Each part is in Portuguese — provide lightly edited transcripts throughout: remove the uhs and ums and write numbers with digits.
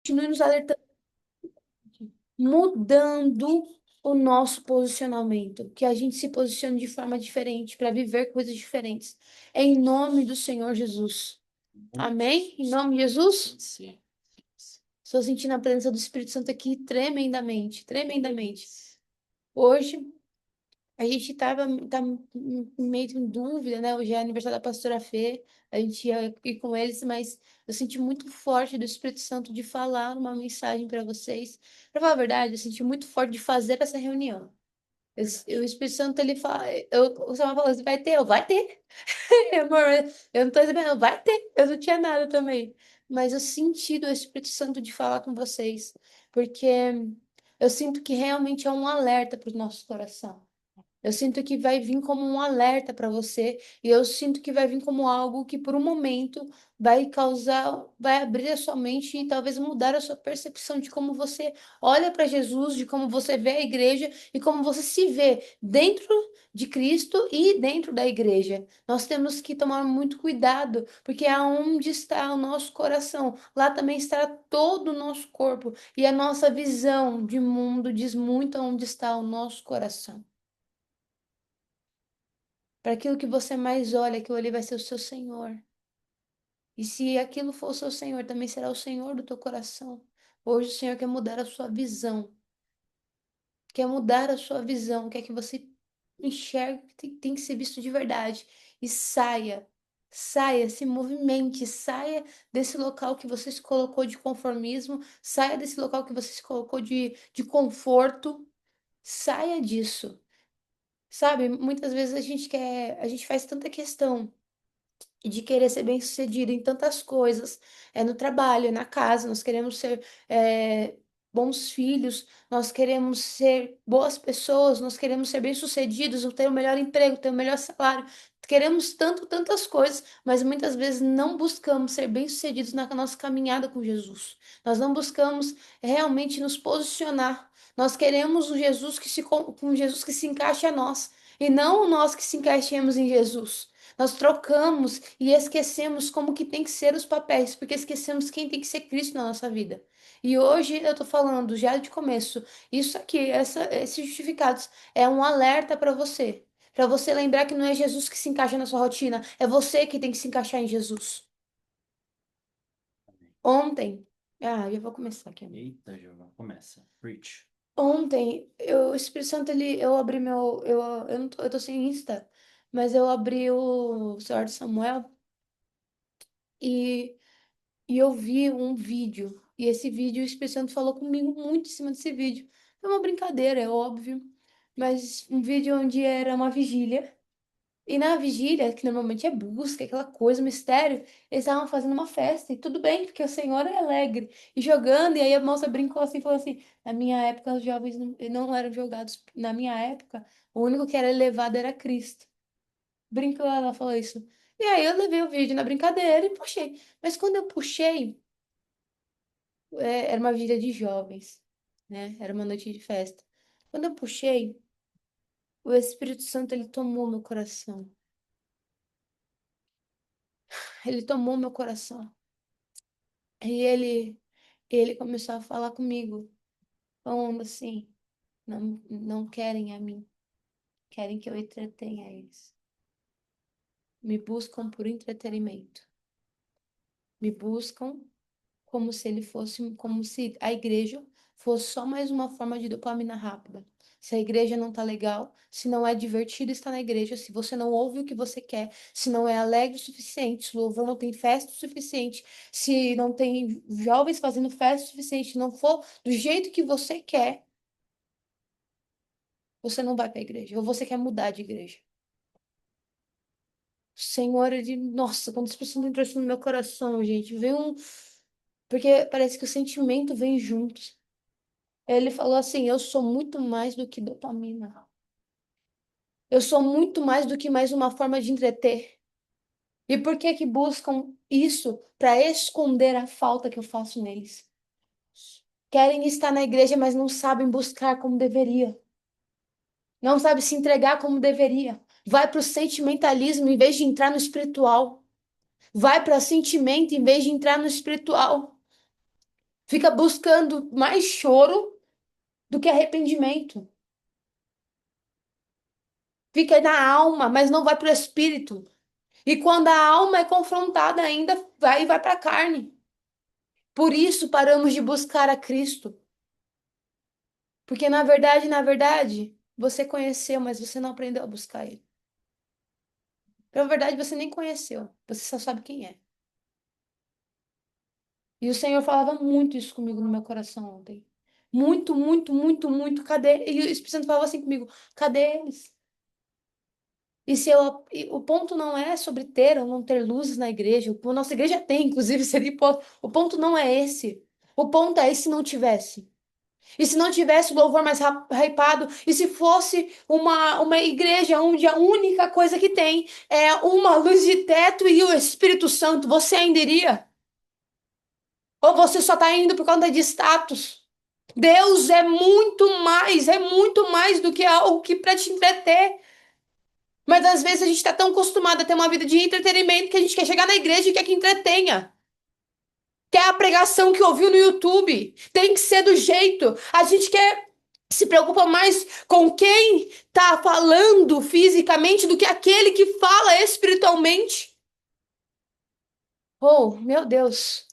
continue nos alertando, mudando o nosso posicionamento, que a gente se posicione de forma diferente para viver coisas diferentes. Em nome do Senhor Jesus. Amém? Em nome de Jesus? Sim. Estou sentindo a presença do Espírito Santo aqui tremendamente, tremendamente. Hoje a gente tá meio em dúvida, né? Hoje é aniversário da pastora Fê, a gente ia ir com eles, mas eu senti muito forte do Espírito Santo de falar uma mensagem para vocês. Para falar a verdade, eu senti muito forte de fazer essa reunião. O Espírito Santo, ele fala, o Samuel falou assim, vai ter, vai ter. Amor, eu não tô dizendo, vai ter, eu não tinha nada também. Mas eu senti do Espírito Santo de falar com vocês, porque eu sinto que realmente é um alerta para o nosso coração. Eu sinto que vai vir como um alerta para você, e eu sinto que vai vir como algo que por um momento vai causar, vai abrir a sua mente e talvez mudar a sua percepção de como você olha para Jesus, de como você vê a igreja e como você se vê dentro de Cristo e dentro da igreja. Nós temos que tomar muito cuidado, porque aonde está o nosso coração, lá também estará todo o nosso corpo, e a nossa visão de mundo diz muito aonde está o nosso coração. Para aquilo que você mais olha, aquilo ali vai ser o seu Senhor. E se aquilo for o seu Senhor, também será o Senhor do teu coração. Hoje o Senhor quer mudar a sua visão. Quer mudar a sua visão. Quer que você enxergue que tem que ser visto de verdade. E saia. Saia, se movimente, saia desse local que você se colocou de conformismo, saia desse local que você se colocou de conforto, saia disso. Sabe, muitas vezes a gente faz tanta questão e de querer ser bem-sucedido em tantas coisas, no trabalho, na casa, nós queremos ser bons filhos, nós queremos ser boas pessoas, nós queremos ser bem-sucedidos, ter o melhor emprego, ter o melhor salário, queremos tantas coisas, mas muitas vezes não buscamos ser bem-sucedidos na nossa caminhada com Jesus. Nós não buscamos realmente nos posicionar. Nós queremos um Jesus que se encaixe a nós, e não nós que se encaixemos em Jesus. Nós trocamos e esquecemos como que tem que ser os papéis, porque esquecemos quem tem que ser Cristo na nossa vida. E hoje eu tô falando já de começo, isso aqui, esses justificados, é um alerta para você lembrar que não é Jesus que se encaixa na sua rotina, é você que tem que se encaixar em Jesus. Ontem, já vou começar aqui. Eita, Jeová, começa. Preach. Ontem, o Espírito Santo, eu abri eu não tô, eu tô sem Insta, mas eu abri o celular de Samuel e E eu vi um vídeo, e esse vídeo o Espírito Santo falou comigo muito em cima desse vídeo. É uma brincadeira, é óbvio, mas um vídeo onde era uma vigília, e na vigília, que normalmente é busca, aquela coisa, mistério, eles estavam fazendo uma festa, e tudo bem, porque o Senhor é alegre, e jogando, e aí a moça brincou assim, falou assim, na minha época os jovens não eram jogados, na minha época, o único que era elevado era Cristo. Brincou, ela falou isso. E aí eu levei o vídeo na brincadeira e puxei. Mas quando eu puxei, era uma vigília de jovens, né? Era uma noite de festa. Quando eu puxei, o Espírito Santo, ele tomou meu coração. Ele tomou meu coração. E ele começou a falar comigo, falando assim: não querem a mim, querem que eu entretenha eles. Me buscam por entretenimento. Me buscam como se a igreja fosse só mais uma forma de dopamina rápida. Se a igreja não tá legal, se não é divertido estar na igreja, se você não ouve o que você quer, se não é alegre o suficiente, se o louvor não tem festa o suficiente, se não tem jovens fazendo festa o suficiente, não for do jeito que você quer, você não vai para a igreja, ou você quer mudar de igreja. Senhor, nossa, quando as pessoas entram isso no meu coração, gente, vem um. Porque parece que o sentimento vem junto. Ele falou assim: Eu sou muito mais do que dopamina. Eu sou muito mais do que mais uma forma de entreter. E por que que buscam isso? Para esconder a falta que eu faço neles. Querem estar na igreja, mas não sabem buscar como deveria. Não sabem se entregar como deveria. Vai para o sentimentalismo em vez de entrar no espiritual. Vai para sentimento em vez de entrar no espiritual. Fica buscando mais choro do que arrependimento. Fica na alma, mas não vai para o espírito. E quando a alma é confrontada, ainda vai para a carne. Por isso paramos de buscar a Cristo. Porque na verdade, você conheceu, mas você não aprendeu a buscar Ele. Na verdade, você nem conheceu. Você só sabe quem é. E o Senhor falava muito isso comigo no meu coração ontem. Muito, muito, muito, muito. Cadê? E o Espírito Santo falava assim comigo: cadê eles? E o ponto não é sobre ter ou não ter luzes na igreja. A nossa igreja tem, inclusive, seria o ponto não é esse. O ponto é e se não tivesse? E se não tivesse o louvor mais hypado? E se fosse uma igreja onde a única coisa que tem é uma luz de teto e o Espírito Santo? Você ainda iria? Ou você só está indo por conta de status? Deus é muito mais do que algo que para te entreter. Mas às vezes a gente está tão acostumado a ter uma vida de entretenimento que a gente quer chegar na igreja e quer que entretenha. Quer a pregação que ouviu no YouTube. Tem que ser do jeito. A gente quer se preocupa mais com quem está falando fisicamente do que aquele que fala espiritualmente. Oh, meu Deus.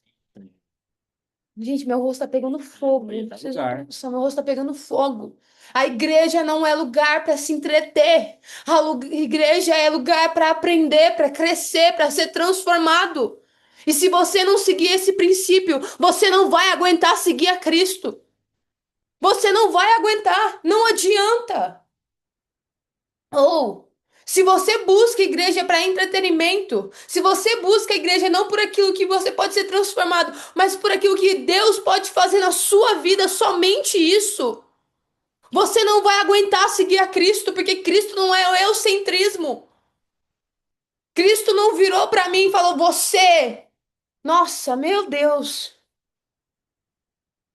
Gente, meu rosto tá pegando fogo. Vocês não têm noção, meu rosto tá pegando fogo. A igreja não é lugar para se entreter. Igreja é lugar para aprender, para crescer, para ser transformado. E se você não seguir esse princípio, você não vai aguentar seguir a Cristo. Você não vai aguentar, não adianta. Ou, se você busca igreja para entretenimento, se você busca a igreja não por aquilo que você pode ser transformado, mas por aquilo que Deus pode fazer na sua vida, somente isso, você não vai aguentar seguir a Cristo, porque Cristo não é o eugocentrismo. Cristo não virou para mim e falou: Você, nossa, meu Deus.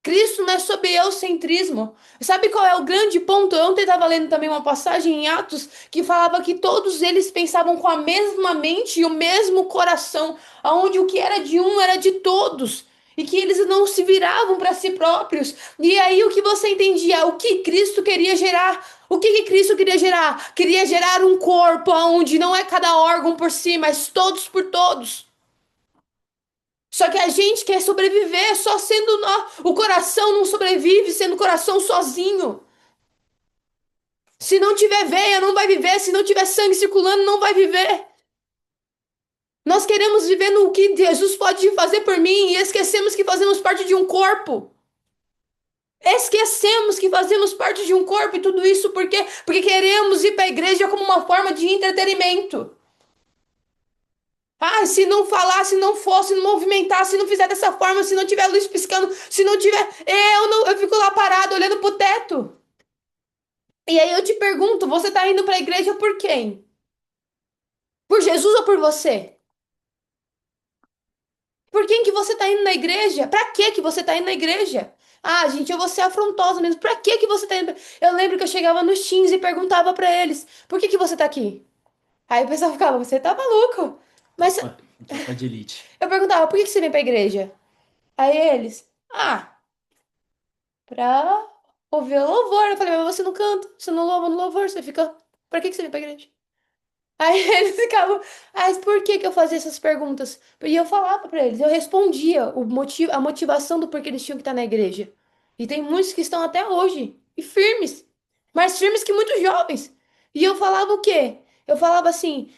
Cristo não é sobre eugocentrismo. Sabe qual é o grande ponto? Eu ontem estava lendo também uma passagem em Atos que falava que todos eles pensavam com a mesma mente e o mesmo coração, aonde o que era de um era de todos. E que eles não se viravam para si próprios. E aí o que você entendia? O que Cristo queria gerar? O que Cristo queria gerar? Queria gerar um corpo onde não é cada órgão por si, mas todos por todos. Só que a gente quer sobreviver só sendo nós. O coração não sobrevive sendo coração sozinho. Se não tiver veia, não vai viver. Se não tiver sangue circulando, não vai viver. Nós queremos viver no que Jesus pode fazer por mim e esquecemos que fazemos parte de um corpo. Esquecemos que fazemos parte de um corpo e tudo isso porque queremos ir para a igreja como uma forma de entretenimento. Ah, se não falar, se não for, se não movimentar, se não fizer dessa forma, se não tiver luz piscando, se não tiver. Eu fico lá parado olhando pro teto. E aí eu te pergunto, você tá indo pra igreja por quem? Por Jesus ou por você? Por quem que você tá indo na igreja? Pra que você tá indo na igreja? Ah, gente, eu vou ser afrontosa mesmo. Pra que você tá indo? Eu lembro que eu chegava nos teens e perguntava pra eles: por que você tá aqui? Aí o pessoal ficava: você tá maluco? Mas Tropa de elite. eu perguntava: por que você vem pra igreja? Aí eles: ah, pra ouvir o louvor. Eu falei: mas você não canta, você não louva no louvor, você fica. Pra que você vem pra igreja? Aí eles ficavam, mas por que que eu fazia essas perguntas? E eu falava pra eles, eu respondia a motivação do porquê eles tinham que estar na igreja. E tem muitos que estão até hoje, e firmes, mais firmes que muitos jovens. E eu falava o quê? Eu falava assim,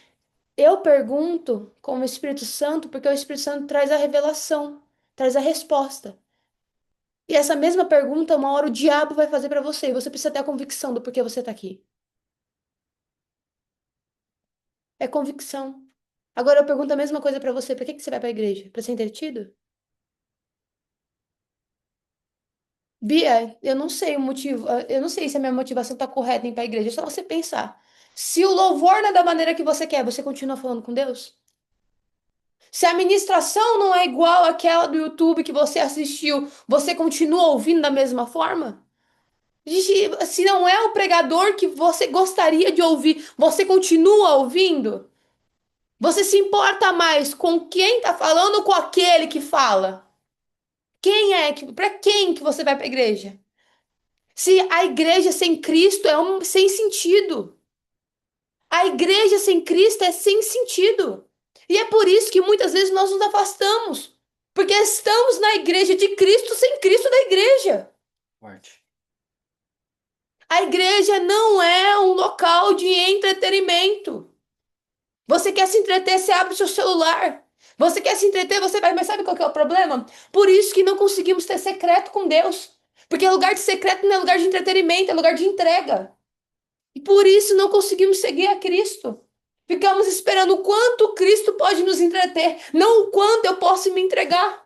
eu pergunto com o Espírito Santo, porque o Espírito Santo traz a revelação, traz a resposta. E essa mesma pergunta, uma hora o diabo vai fazer pra você, e você precisa ter a convicção do porquê você tá aqui. É convicção. Agora eu pergunto a mesma coisa pra você. Pra que que você vai pra igreja? Pra ser entretido? Bia, eu não sei o motivo. Eu não sei se a minha motivação tá correta em ir pra igreja. É só você pensar. Se o louvor não é da maneira que você quer, você continua falando com Deus? Se a ministração não é igual àquela do YouTube que você assistiu, você continua ouvindo da mesma forma? Gente, se não é o pregador que você gostaria de ouvir, você continua ouvindo? Você se importa mais com quem tá falando ou com aquele que fala? Para quem que você vai para a igreja? Se a igreja sem Cristo é sem sentido. A igreja sem Cristo é sem sentido. E é por isso que muitas vezes nós nos afastamos. Porque estamos na igreja de Cristo sem Cristo da igreja. Forte. A igreja não é um local de entretenimento. Você quer se entreter, você abre o seu celular. Você quer se entreter, você vai. Mas sabe qual que é o problema? Por isso que não conseguimos ter secreto com Deus. Porque lugar de secreto não é lugar de entretenimento, é lugar de entrega. E por isso não conseguimos seguir a Cristo. Ficamos esperando o quanto Cristo pode nos entreter, não o quanto eu posso me entregar.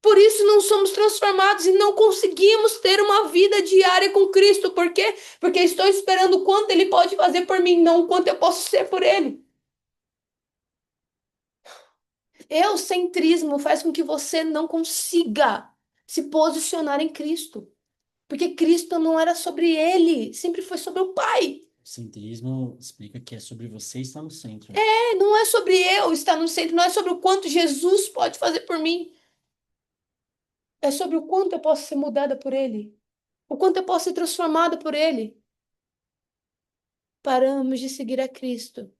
Por isso não somos transformados e não conseguimos ter uma vida diária com Cristo. Por quê? Porque estou esperando o quanto Ele pode fazer por mim, não o quanto eu posso ser por Ele. Eucentrismo faz com que você não consiga se posicionar em Cristo. Porque Cristo não era sobre Ele, sempre foi sobre o Pai. O centrismo explica que é sobre você estar no centro. Não é sobre eu estar no centro, não é sobre o quanto Jesus pode fazer por mim. É sobre o quanto eu posso ser mudada por Ele. O quanto eu posso ser transformada por Ele. Paramos de seguir a Cristo,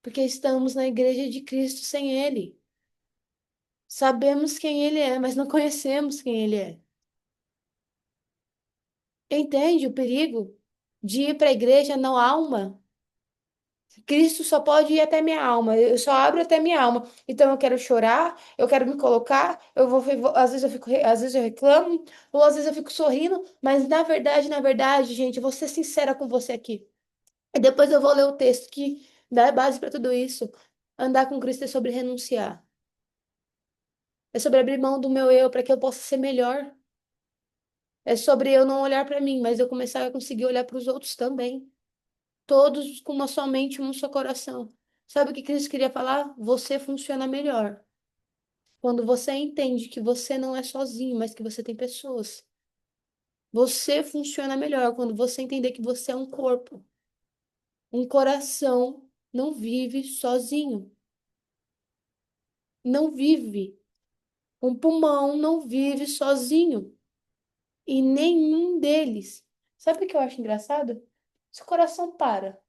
porque estamos na igreja de Cristo sem Ele. Sabemos quem Ele é, mas não conhecemos quem Ele é. Entende o perigo de ir para a igreja não alma? Cristo só pode ir até minha alma, eu só abro até minha alma. Então eu quero chorar, eu quero me colocar, às vezes eu fico, às vezes eu reclamo, ou às vezes eu fico sorrindo, mas na verdade, gente, eu vou ser sincera com você aqui. E depois eu vou ler o texto que dá base para tudo isso. Andar com Cristo é sobre renunciar. É sobre abrir mão do meu eu para que eu possa ser melhor. É sobre eu não olhar para mim, mas eu começar a conseguir olhar para os outros também. Todos com uma só mente, um só coração. Sabe o que Cristo queria falar? Você funciona melhor. Quando você entende que você não é sozinho, mas que você tem pessoas. Você funciona melhor quando você entender que você é um corpo. Um coração não vive sozinho. Não vive. Um pulmão não vive sozinho. E nenhum deles. Sabe o que eu acho engraçado? Se o coração para,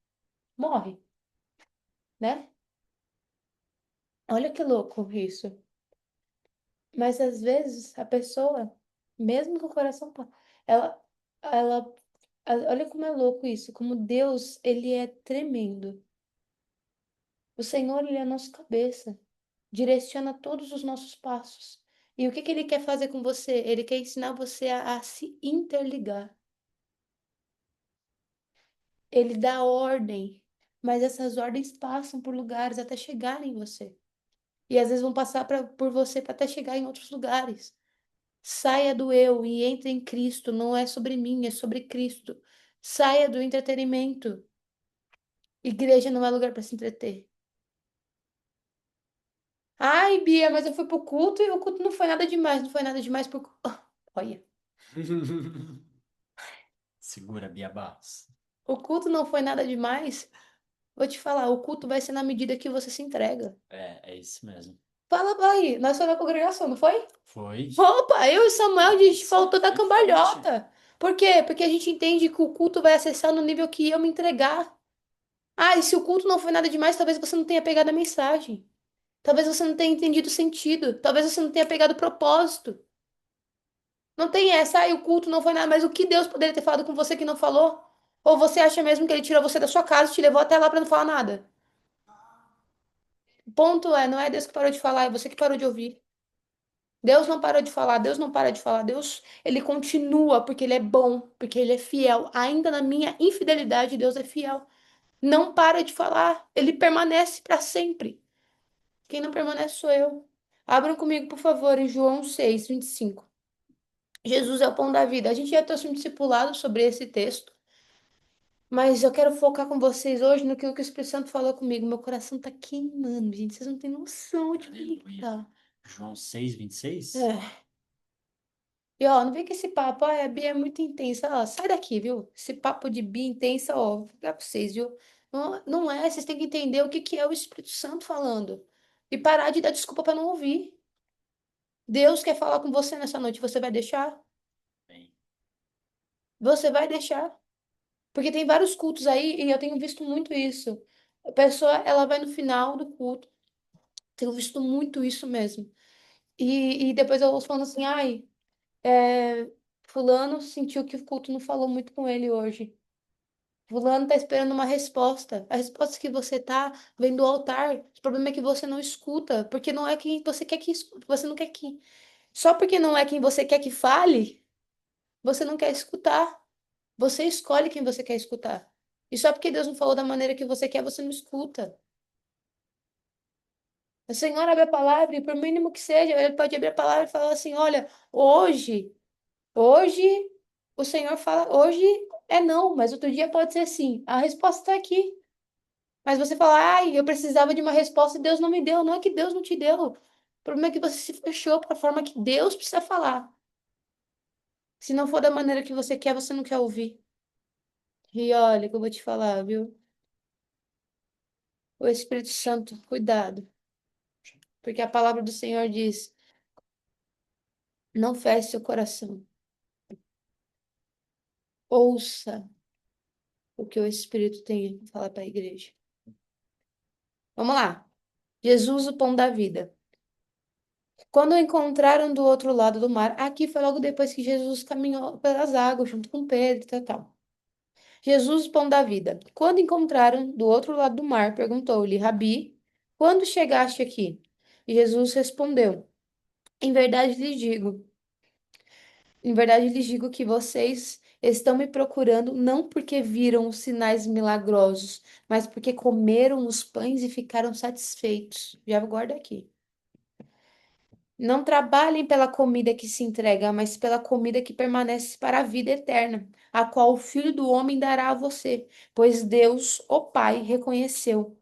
morre, né? Olha que louco isso. Mas às vezes a pessoa, mesmo com o coração, ela, ela, olha como é louco isso, como Deus, ele é tremendo. O Senhor, ele é a nossa cabeça, direciona todos os nossos passos. E o que que ele quer fazer com você? Ele quer ensinar você a se interligar. Ele dá ordem, mas essas ordens passam por lugares até chegarem em você. E às vezes vão passar por você para até chegar em outros lugares. Saia do eu e entre em Cristo. Não é sobre mim, é sobre Cristo. Saia do entretenimento. Igreja não é lugar para se entreter. Ai, Bia, mas eu fui pro culto e o culto não foi nada demais. Não foi nada demais por. Olha, Segura, Bia Barros. o culto não foi nada demais. Vou te falar, o culto vai ser na medida que você se entrega. É isso mesmo. Fala aí, nós somos da congregação, não foi? Foi. Opa, eu e Samuel, a gente falou toda a Foi forte. cambalhota. Por quê? Porque a gente entende que o culto vai acessar no nível que eu me entregar. Ah, e se o culto não foi nada demais, talvez você não tenha pegado a mensagem. Talvez você não tenha entendido o sentido. Talvez você não tenha pegado o propósito. Não tem essa, ah, e o culto não foi nada, mas o que Deus poderia ter falado com você que não falou? Ou você acha mesmo que ele tirou você da sua casa e te levou até lá para não falar nada? O ponto é, não é Deus que parou de falar, é você que parou de ouvir. Deus não parou de falar, Deus não para de falar, Deus, ele continua porque ele é bom, porque ele é fiel. Ainda na minha infidelidade, Deus é fiel. Não para de falar, ele permanece para sempre. Quem não permanece sou eu. Abram comigo, por favor, em João 6:25. Jesus é o pão da vida. A gente já trouxe um discipulado sobre esse texto, mas eu quero focar com vocês hoje no que o Espírito Santo falou comigo. Meu coração tá queimando, gente. Vocês não têm noção de como que Aleluia. tá. João 6:26. É. E ó, não vem com esse papo, ah, a Bia é muito intensa. Ó, sai daqui, viu? Esse papo de Bia intensa, ó, vou ficar pra vocês, viu? Não, não é, vocês têm que entender o que que é o Espírito Santo falando. E parar de dar desculpa pra não ouvir. Deus quer falar com você nessa noite, você vai deixar? Bem, Você vai deixar? Porque tem vários cultos aí e eu tenho visto muito isso. A pessoa, ela vai no final do culto. Tenho visto muito isso mesmo. E depois eu ouço falando assim, ai, fulano sentiu que o culto não falou muito com ele hoje. Fulano tá esperando uma resposta. A resposta que você tá vem do altar. O problema é que você não escuta, porque não é quem você quer que escute. Você não quer que. Só porque não é quem você quer que fale, você não quer escutar. Você escolhe quem você quer escutar. E só porque Deus não falou da maneira que você quer, você não escuta. O Senhor abre a palavra, e por mínimo que seja, ele pode abrir a palavra e falar assim: olha, hoje, o Senhor fala, hoje é não, mas outro dia pode ser sim. A resposta está aqui. Mas você fala, ai, eu precisava de uma resposta e Deus não me deu. Não é que Deus não te deu. O problema é que você se fechou para a forma que Deus precisa falar. Se não for da maneira que você não quer ouvir. E olha, que eu vou te falar, viu? O Espírito Santo, cuidado. Porque a palavra do Senhor diz: não feche seu coração. Ouça o que o Espírito tem a falar para a igreja. Vamos lá. Jesus, o pão da vida. Quando o encontraram do outro lado do mar, aqui foi logo depois que Jesus caminhou pelas águas junto com Pedro e tal, tal. Jesus, o pão da vida. Quando encontraram do outro lado do mar, perguntou-lhe, Rabi, quando chegaste aqui? E Jesus respondeu, em verdade lhes digo, em verdade lhes digo que vocês estão me procurando não porque viram os sinais milagrosos, mas porque comeram os pães e ficaram satisfeitos. Já guarda aqui. Não trabalhem pela comida que se entrega, mas pela comida que permanece para a vida eterna, a qual o Filho do Homem dará a você, pois Deus, o Pai, reconheceu.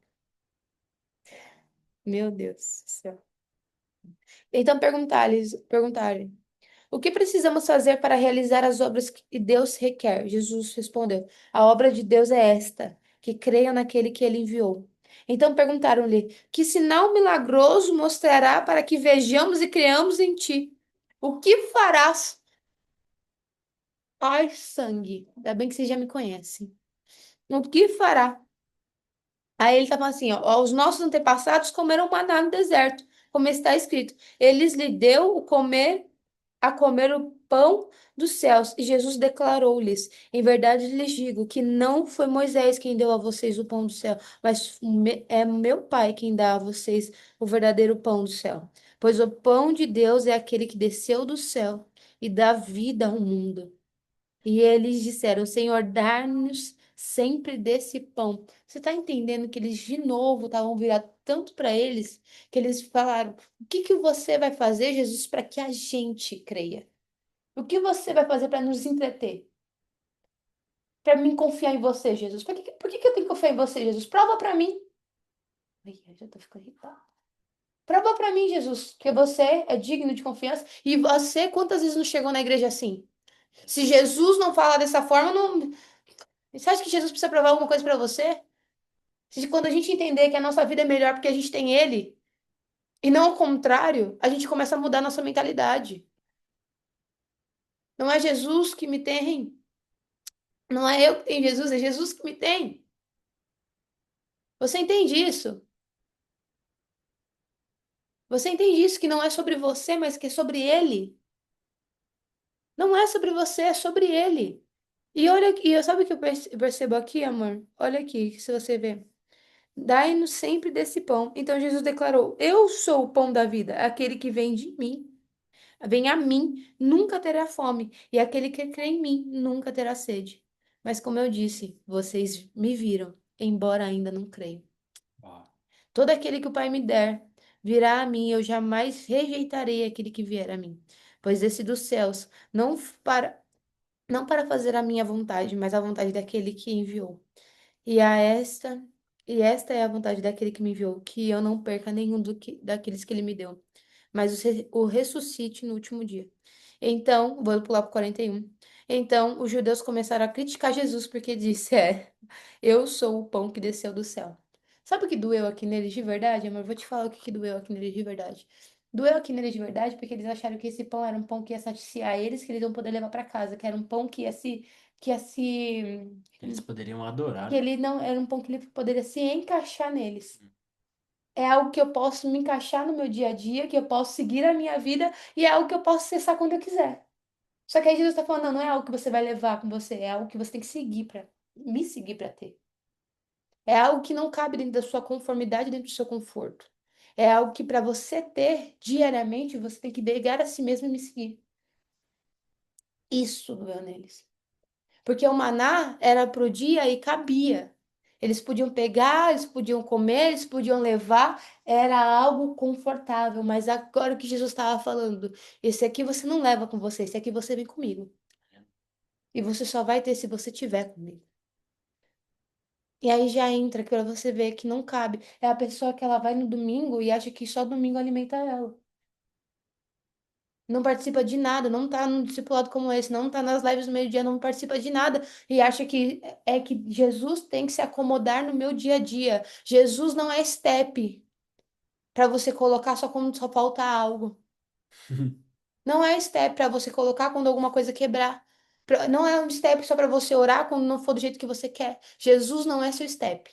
Meu Deus do céu. Então perguntaram o que precisamos fazer para realizar as obras que Deus requer? Jesus respondeu: a obra de Deus é esta, que creiam naquele que ele enviou. Então perguntaram-lhe: que sinal milagroso mostrará para que vejamos e creamos em ti? O que farás? Ai, sangue. Ainda bem que você já me conhece. O que fará? Aí ele tá falando assim, ó, os nossos antepassados comeram maná no deserto, como está escrito. Eles lhe deu a comer o pão dos céus. E Jesus declarou-lhes: em verdade lhes digo que não foi Moisés quem deu a vocês o pão do céu, mas é meu Pai quem dá a vocês o verdadeiro pão do céu. Pois o pão de Deus é aquele que desceu do céu e dá vida ao mundo. E eles disseram: Senhor, dá-nos sempre desse pão. Você está entendendo que eles de novo estavam virados tanto para eles que eles falaram: O que que você vai fazer, Jesus, para que a gente creia? O que você vai fazer para nos entreter? Para mim confiar em você, Jesus? Por que eu tenho que confiar em você, Jesus? Prova para mim. Ai, eu já tô ficando irritada. Prova para mim, Jesus, que você é digno de confiança. E você, quantas vezes não chegou na igreja assim? Se Jesus não falar dessa forma, não. Você acha que Jesus precisa provar alguma coisa para você? Se quando a gente entender que a nossa vida é melhor porque a gente tem Ele, e não ao contrário, a gente começa a mudar a nossa mentalidade. Não é Jesus que me tem, não é eu que tenho Jesus, é Jesus que me tem. Você entende isso? Você entende isso que não é sobre você, mas que é sobre Ele? Não é sobre você, é sobre Ele. E olha, sabe o que eu percebo aqui, amor? Olha aqui, se você ver. Dai-nos sempre desse pão. Então Jesus declarou: Eu sou o pão da vida, aquele que vem de mim. Vem a mim, nunca terá fome, e aquele que crê em mim nunca terá sede. Mas como eu disse, vocês me viram, embora ainda não creiam. ó, Todo aquele que o Pai me der virá a mim, eu jamais rejeitarei aquele que vier a mim. Pois desci dos céus, não para fazer a minha vontade, mas a vontade daquele que enviou. E a esta, e esta é a vontade daquele que me enviou, que eu não perca nenhum daqueles que ele me deu, mas o ressuscite no último dia. Então, vou pular para 41. Então, os judeus começaram a criticar Jesus porque disse, eu sou o pão que desceu do céu. Sabe o que doeu aqui neles de verdade, amor? Vou te falar o que doeu aqui neles de verdade. Doeu aqui neles de verdade, porque eles acharam que esse pão era um pão que ia saciar eles, que eles iam poder levar para casa, que era um pão que ia se, Eles poderiam que adorar. ele não era um pão que ele poderia se encaixar neles. É algo que eu posso me encaixar no meu dia a dia, que eu posso seguir a minha vida e é algo que eu posso acessar quando eu quiser. Só que aí Jesus está falando, não, não é algo que você vai levar com você, é algo que você tem que seguir para me seguir para ter. É algo que não cabe dentro da sua conformidade, dentro do seu conforto. É algo que para você ter diariamente, você tem que negar a si mesmo e me seguir. Isso doeu neles. Porque o maná era pro dia e cabia. Eles podiam pegar, eles podiam comer, eles podiam levar, era algo confortável. Mas agora o que Jesus estava falando, esse aqui você não leva com você, esse aqui você vem comigo. E você só vai ter se você tiver comigo. E aí já entra para você ver que não cabe. É a pessoa que ela vai no domingo e acha que só domingo alimenta ela. Não participa de nada, não tá num discipulado como esse, não tá nas lives do meio-dia, não participa de nada e acha que é que Jesus tem que se acomodar no meu dia a dia. Jesus não é step para você colocar só quando só falta algo. Não é step para você colocar quando alguma coisa quebrar. Não é um step só para você orar quando não for do jeito que você quer. Jesus não é seu step.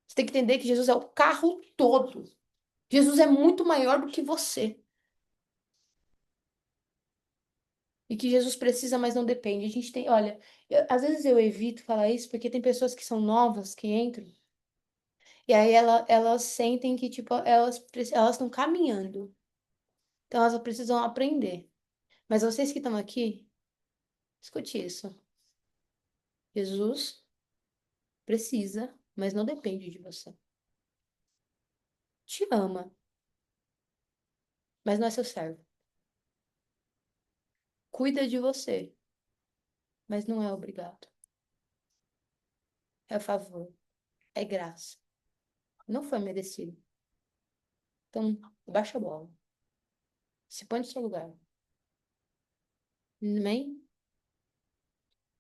Você tem que entender que Jesus é o carro todo. Jesus é muito maior do que você. E que Jesus precisa, mas não depende. A gente tem, olha, às vezes eu evito falar isso porque tem pessoas que são novas que entram e aí elas sentem que tipo elas estão caminhando. Então elas precisam aprender. Mas vocês que estão aqui, escute isso. Jesus precisa, mas não depende de você. Te ama, mas não é seu servo. Cuida de você, mas não é obrigado. É favor, é graça. Não foi merecido. Então, baixa a bola. Se põe no seu lugar. Amém?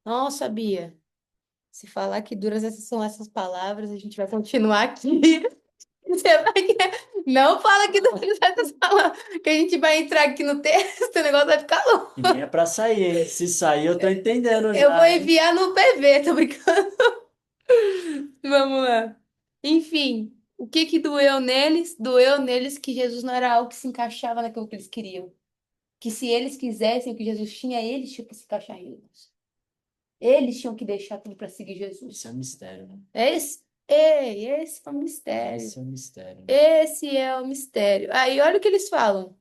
Nossa, Bia, se falar que duras essas são essas palavras, a gente vai continuar aqui. Você vai... Não fala que duras essas palavras, que a gente vai entrar aqui no texto, o negócio vai ficar louco. E nem é pra sair, hein? Se sair, eu tô entendendo Eu vou já, hein? enviar no PV, tô brincando. Vamos lá. Enfim, o que que doeu neles? Doeu neles que Jesus não era algo que se encaixava naquilo que eles queriam. Que se eles quisessem o que Jesus tinha, eles tinham que se encaixar em Jesus. Eles tinham que deixar tudo para seguir Esse é Jesus. um mistério, né? Esse é o mistério. Esse é um mistério, né? Esse é o mistério. Aí, olha o que eles falam.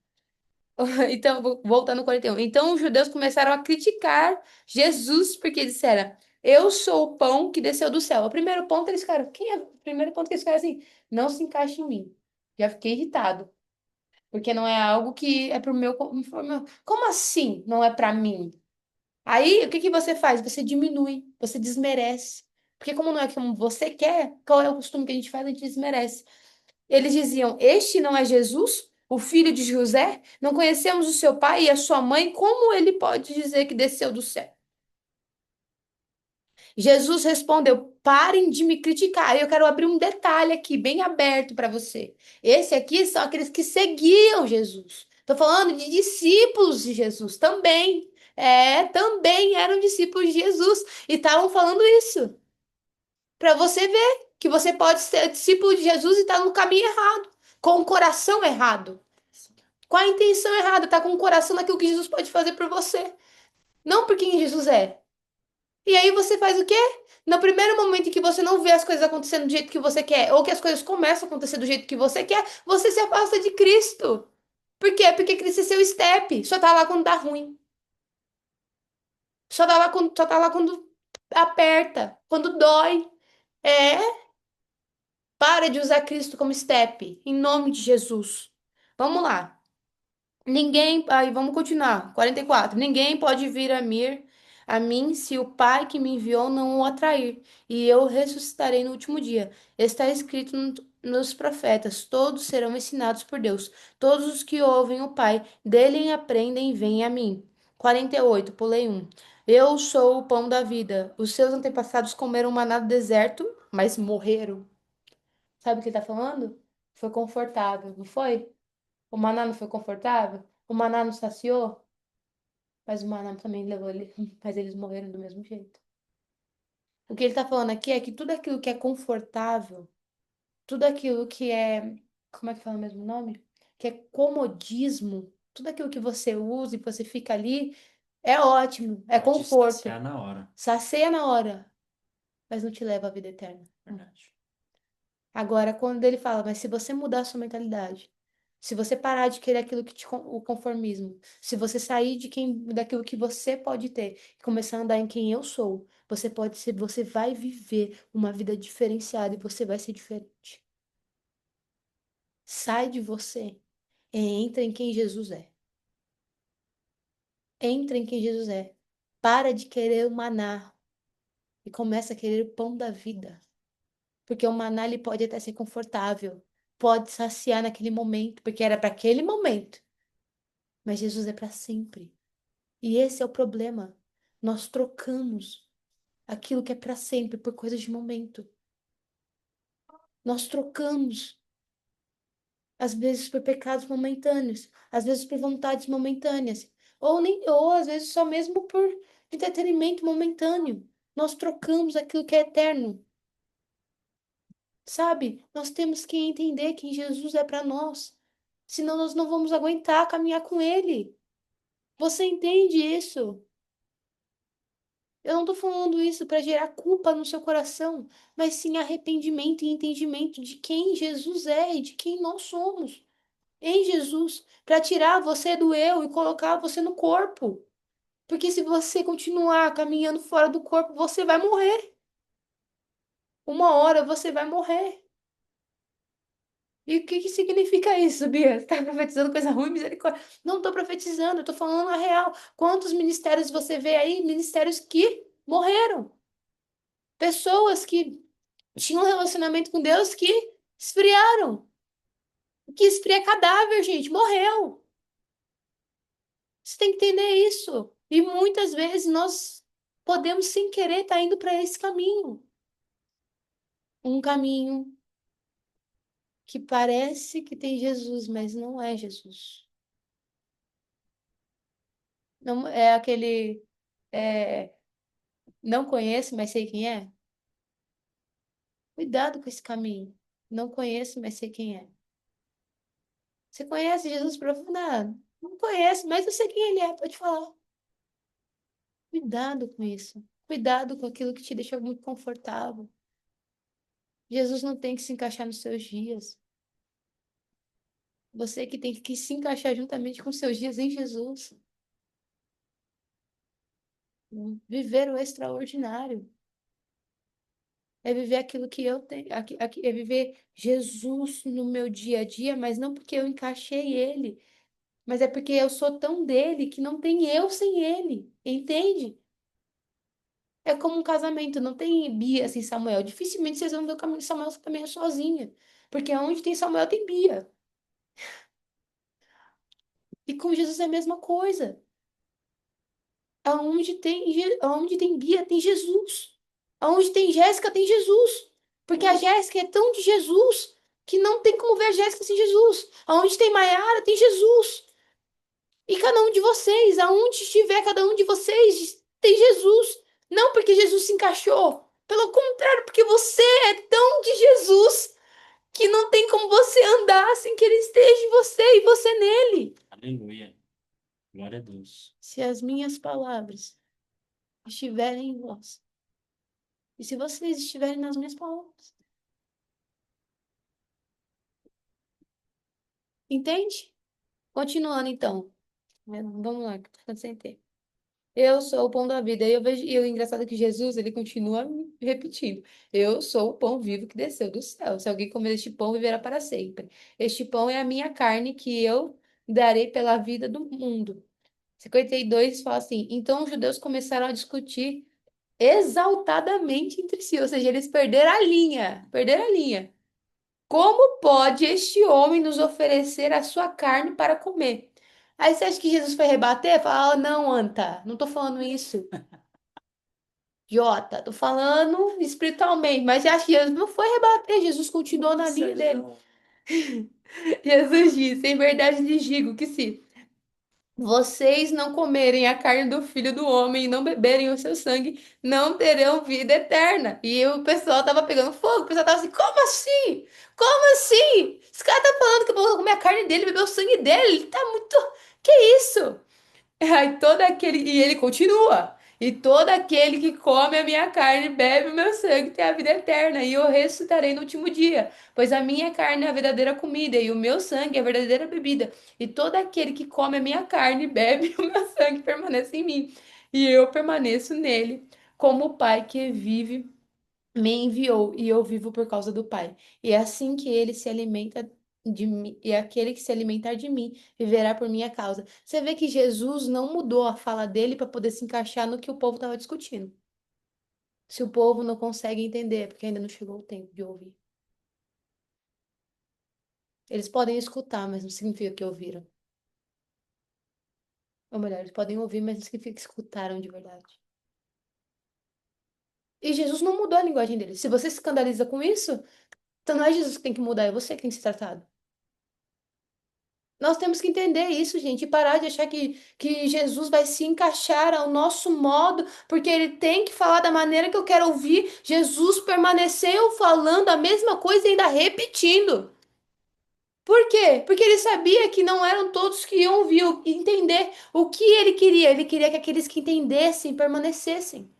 Então, voltando no 41. Então, os judeus começaram a criticar Jesus porque disseram: Eu sou o pão que desceu do céu. O primeiro ponto, eles ficaram: Quem é? O primeiro ponto que eles ficaram assim: Não se encaixa em mim. Já fiquei irritado. Porque não é algo que é pro meu. Como assim não é para mim? Aí, o que que você faz? Você diminui, você desmerece. Porque como não é como você quer, qual é o costume que a gente faz? A gente desmerece. Eles diziam: Este não é Jesus, o filho de José? Não conhecemos o seu pai e a sua mãe? Como ele pode dizer que desceu do céu? Jesus respondeu: Parem de me criticar. Eu quero abrir um detalhe aqui, bem aberto para você. Esse aqui são aqueles que seguiam Jesus. Estou falando de discípulos de Jesus também. É, também eram discípulos de Jesus e estavam falando isso. Para você ver que você pode ser discípulo de Jesus e estar no caminho errado, com o coração errado, com a intenção errada, tá com o coração naquilo que Jesus pode fazer por você, não por quem Jesus é. E aí você faz o quê? No primeiro momento em que você não vê as coisas acontecendo do jeito que você quer, ou que as coisas começam a acontecer do jeito que você quer, você se afasta de Cristo. Por quê? Porque Cristo é seu step, só tá lá quando dá ruim. Só tá lá quando aperta, quando dói. É, para de usar Cristo como step, em nome de Jesus. Vamos lá. Ninguém, aí vamos continuar. 44. Ninguém pode vir a mim se o Pai que me enviou não o atrair, e eu ressuscitarei no último dia. Está escrito nos profetas: todos serão ensinados por Deus. Todos os que ouvem o Pai, dele aprendem e vêm a mim. 48. Pulei um. Eu sou o pão da vida. Os seus antepassados comeram maná do deserto, mas morreram. Sabe o que ele está falando? Foi confortável, não foi? O maná não foi confortável? O maná não saciou? Mas o maná também levou ele, mas eles morreram do mesmo jeito. O que ele está falando aqui é que tudo aquilo que é confortável, tudo aquilo que é, como é que fala o mesmo nome? Que é comodismo, tudo aquilo que você usa e você fica ali, é ótimo, é Pode conforto, saciar na hora. sacia na hora, mas não te leva à vida eterna. Verdade. Agora, quando ele fala, mas se você mudar a sua mentalidade, se você parar de querer aquilo que o conformismo, se você sair de quem, daquilo que você pode ter e começar a andar em quem eu sou, você pode ser, você vai viver uma vida diferenciada e você vai ser diferente. Sai de você e entra em quem Jesus é. Entra em quem Jesus é. Para de querer o maná e começa a querer o pão da vida. Porque o maná ele pode até ser confortável, pode saciar naquele momento, porque era para aquele momento. Mas Jesus é para sempre. E esse é o problema. Nós trocamos aquilo que é para sempre por coisas de momento. Nós trocamos, às vezes, por pecados momentâneos, às vezes por vontades momentâneas, ou nem, ou às vezes só mesmo por entretenimento momentâneo. Nós trocamos aquilo que é eterno. Sabe? Nós temos que entender que Jesus é para nós. Senão nós não vamos aguentar caminhar com Ele. Você entende isso? Eu não estou falando isso para gerar culpa no seu coração, mas sim arrependimento e entendimento de quem Jesus é e de quem nós somos em Jesus, para tirar você do eu e colocar você no corpo. Porque se você continuar caminhando fora do corpo, você vai morrer. Uma hora você vai morrer. E o que que significa isso, Bia? Você tá profetizando coisa ruim, misericórdia? Não tô profetizando, eu tô falando a real. Quantos ministérios você vê aí? Ministérios que morreram. Pessoas que tinham um relacionamento com Deus que esfriaram. Que esfria é cadáver, gente. Morreu. Você tem que entender isso. E muitas vezes nós podemos, sem querer, estar indo para esse caminho. Um caminho que parece que tem Jesus, mas não é Jesus. Não é aquele. É, não conheço, mas sei quem é. Cuidado com esse caminho. Não conheço, mas sei quem é. Você conhece Jesus profundo? Não conheço, mas eu sei quem ele é, pode falar. Cuidado com isso. Cuidado com aquilo que te deixa muito confortável. Jesus não tem que se encaixar nos seus dias. Você que tem que se encaixar juntamente com os seus dias em Jesus. Viver o extraordinário. É viver aquilo que eu tenho. É viver Jesus no meu dia a dia, mas não porque eu encaixei ele, mas é porque eu sou tão dele que não tem eu sem ele. Entende? É como um casamento, não tem Bia sem Samuel. Dificilmente vocês vão ver o caminho de Samuel caminhar sozinha. Porque onde tem Samuel tem Bia. E com Jesus é a mesma coisa. Aonde tem Bia, tem Jesus. Aonde tem Jéssica, tem Jesus. Porque a Jéssica é tão de Jesus que não tem como ver a Jéssica sem Jesus. Aonde tem Maiara, tem Jesus. E cada um de vocês, aonde estiver cada um de vocês, tem Jesus. Não porque Jesus se encaixou. Pelo contrário, porque você é tão de Jesus que não tem como você andar sem que ele esteja em você e você nele. Aleluia. Glória a Deus. Se as minhas palavras estiverem em vós, e se vocês estiverem nas minhas palavras, entende? Continuando então. Vamos lá, que eu tô ficando sem tempo. Eu sou o pão da vida. E eu vejo, e o engraçado é que Jesus, ele continua repetindo. Eu sou o pão vivo que desceu do céu. Se alguém comer este pão, viverá para sempre. Este pão é a minha carne que eu darei pela vida do mundo. 52 fala assim: então os judeus começaram a discutir exaltadamente entre si, ou seja, eles perderam a linha, perderam a linha. Como pode este homem nos oferecer a sua carne para comer? Aí você acha que Jesus foi rebater? Fala, não, Anta, não tô falando isso. Jota, tô falando espiritualmente, mas você acha que Jesus não foi rebater? Jesus continuou na linha dele. Jesus disse: em verdade lhes digo que se vocês não comerem a carne do Filho do Homem e não beberem o seu sangue, não terão vida eterna. E o pessoal tava pegando fogo, o pessoal tava assim: como assim? Como assim? Esse cara tá falando que eu vou comer a carne dele, beber o sangue dele. Ele tá muito. Que isso? Aí todo aquele. E ele continua. E todo aquele que come a minha carne e bebe o meu sangue tem a vida eterna, e eu ressuscitarei no último dia. Pois a minha carne é a verdadeira comida, e o meu sangue é a verdadeira bebida. E todo aquele que come a minha carne e bebe o meu sangue permanece em mim. E eu permaneço nele, como o Pai que vive me enviou e eu vivo por causa do Pai. E é assim que ele se alimenta de mim, e aquele que se alimentar de mim viverá por minha causa. Você vê que Jesus não mudou a fala dele para poder se encaixar no que o povo estava discutindo. Se o povo não consegue entender, é porque ainda não chegou o tempo de ouvir. Eles podem escutar, mas não significa que ouviram. Ou melhor, eles podem ouvir, mas não significa que escutaram de verdade. E Jesus não mudou a linguagem dele. Se você se escandaliza com isso, então não é Jesus que tem que mudar, é você que tem que ser tratado. Nós temos que entender isso, gente, e parar de achar que Jesus vai se encaixar ao nosso modo, porque ele tem que falar da maneira que eu quero ouvir. Jesus permaneceu falando a mesma coisa e ainda repetindo. Por quê? Porque ele sabia que não eram todos que iam ouvir, entender o que ele queria. Ele queria que aqueles que entendessem permanecessem.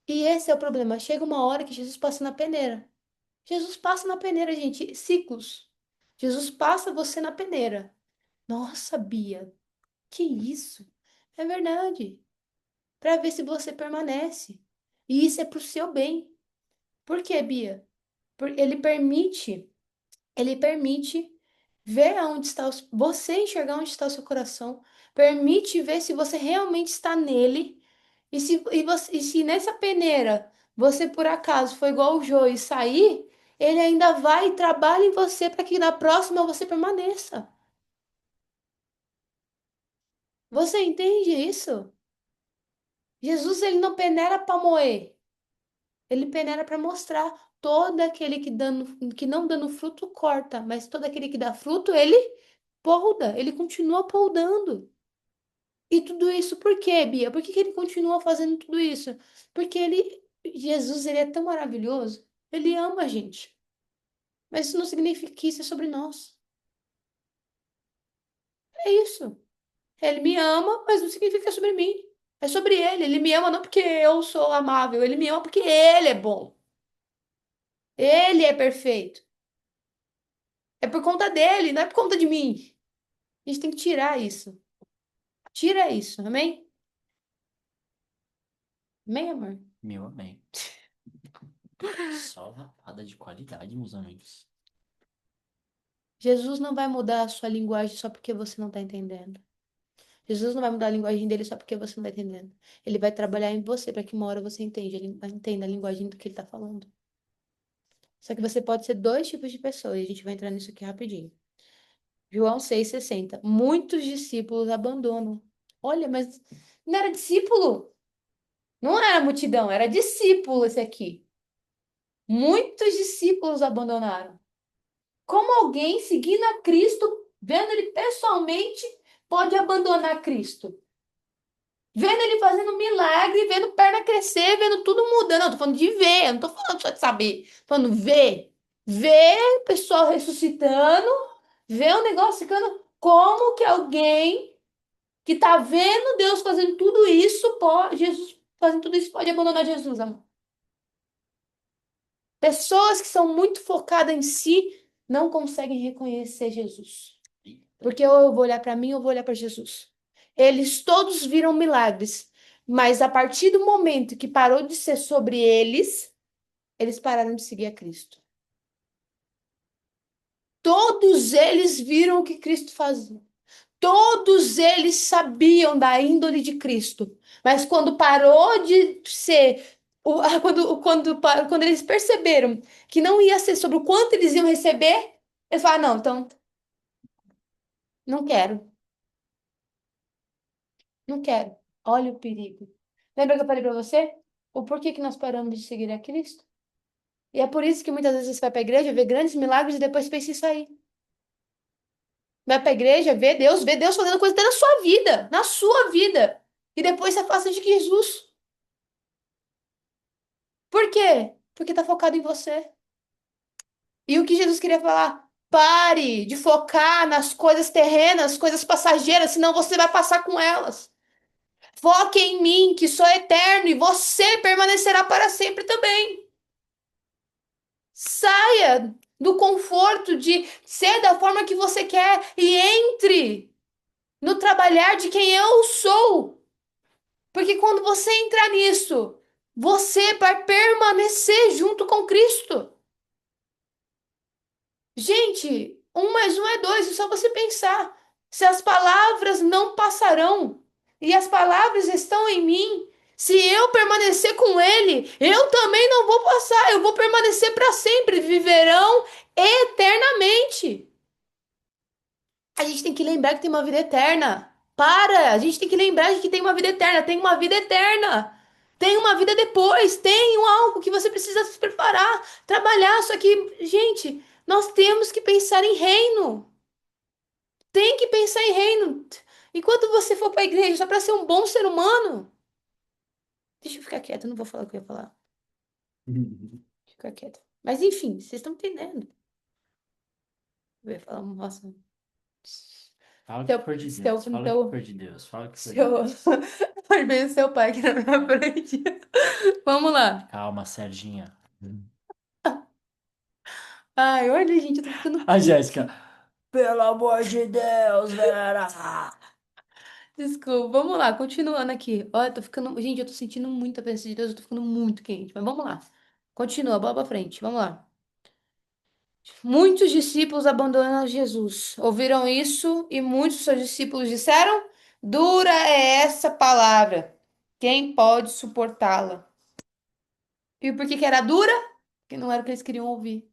E esse é o problema. Chega uma hora que Jesus passa na peneira. Jesus passa na peneira, gente. Ciclos. Jesus passa você na peneira. Nossa, Bia. Que isso? É verdade. Para ver se você permanece. E isso é pro seu bem. Por quê, Bia? Ele permite ver aonde está você enxergar onde está o seu coração, permite ver se você realmente está nele. E se nessa peneira você por acaso foi igual o Jô e sair, ele ainda vai e trabalha em você para que na próxima você permaneça. Você entende isso? Jesus, ele não peneira para moer. Ele peneira para mostrar todo aquele que não dando fruto corta, mas todo aquele que dá fruto, ele polda, ele continua poldando. E tudo isso por quê, Bia? Por que que ele continua fazendo tudo isso? Porque Jesus, ele é tão maravilhoso, ele ama a gente. Mas isso não significa que isso é sobre nós. É isso. Ele me ama, mas não significa que é sobre mim. É sobre ele. Ele me ama não porque eu sou amável, ele me ama porque ele é bom. Ele é perfeito. É por conta dele, não é por conta de mim. A gente tem que tirar isso. Tira isso, amém? Amém, amor? Meu amém. Só lapada de qualidade, meus amigos. Jesus não vai mudar a sua linguagem só porque você não está entendendo. Jesus não vai mudar a linguagem dele só porque você não está entendendo. Ele vai trabalhar em você para que uma hora você entenda a linguagem do que ele está falando. Só que você pode ser dois tipos de pessoas, e a gente vai entrar nisso aqui rapidinho. João 6,60. Muitos discípulos abandonam. Olha, mas não era discípulo? Não era multidão, era discípulo esse aqui. Muitos discípulos abandonaram. Como alguém seguindo a Cristo, vendo ele pessoalmente, pode abandonar Cristo? Vendo ele fazendo milagre, vendo perna crescer, vendo tudo mudando. Não, tô falando de ver, eu não tô falando só de saber. Tô falando ver. Ver o pessoal ressuscitando, ver o negócio ficando. Como que alguém que tá vendo Deus fazendo tudo isso, Jesus fazendo tudo isso, pode abandonar Jesus, amor? Pessoas que são muito focadas em si não conseguem reconhecer Jesus. Eita. Porque ou eu vou olhar para mim ou eu vou olhar para Jesus. Eles todos viram milagres, mas a partir do momento que parou de ser sobre eles, eles pararam de seguir a Cristo. Todos eles viram o que Cristo fazia. Todos eles sabiam da índole de Cristo. Mas quando parou de ser, quando eles perceberam que não ia ser sobre o quanto eles iam receber, eles falaram: não, então não quero, não quero. Olha o perigo. Lembra que eu falei para você? O porquê que nós paramos de seguir a Cristo? E é por isso que muitas vezes você vai para a igreja, vê grandes milagres e depois pensa em sair. Vai para a igreja, vê Deus fazendo coisa até na sua vida. E depois se afasta de Jesus. Por quê? Porque tá focado em você. E o que Jesus queria falar? Pare de focar nas coisas terrenas, coisas passageiras, senão você vai passar com elas. Foque em mim, que sou eterno, e você permanecerá para sempre também. Saia do conforto de ser da forma que você quer e entre no trabalhar de quem eu sou. Porque quando você entrar nisso, você vai permanecer junto com Cristo. Gente, um mais um é dois, é só você pensar. Se as palavras não passarão e as palavras estão em mim, se eu permanecer com Ele, eu também não vou passar, eu vou permanecer para sempre, viverão eternamente. A gente tem que lembrar que tem uma vida eterna. Para! A gente tem que lembrar de que tem uma vida eterna, tem uma vida eterna. Tem uma vida depois, tem algo que você precisa se preparar, trabalhar. Só que, gente, nós temos que pensar em reino. Tem que pensar em reino. Enquanto você for para a igreja só para ser um bom ser humano, deixa eu ficar quieta, eu não vou falar o que eu ia falar. Deixa eu ficar quieta. Mas enfim, vocês estão entendendo. Eu ia falar, nossa. Fala o que Seu, for de seu, Deus, fala o que for seu, de Deus, fala o que for de seu, Deus. foi bem o seu pai aqui na minha frente. Vamos lá. Calma, Serginha. Ai, olha, gente, eu tô ficando A Jéssica, triste. pelo amor de Deus, Vera! Desculpa, vamos lá, continuando aqui. Olha, eu tô ficando. Gente, eu tô sentindo muita presença de Deus, eu tô ficando muito quente. Mas vamos lá. Continua, bola pra frente, vamos lá. Muitos discípulos abandonam Jesus. Ouviram isso e muitos dos seus discípulos disseram: Dura é essa palavra. Quem pode suportá-la? E por que que era dura? Porque não era o que eles queriam ouvir.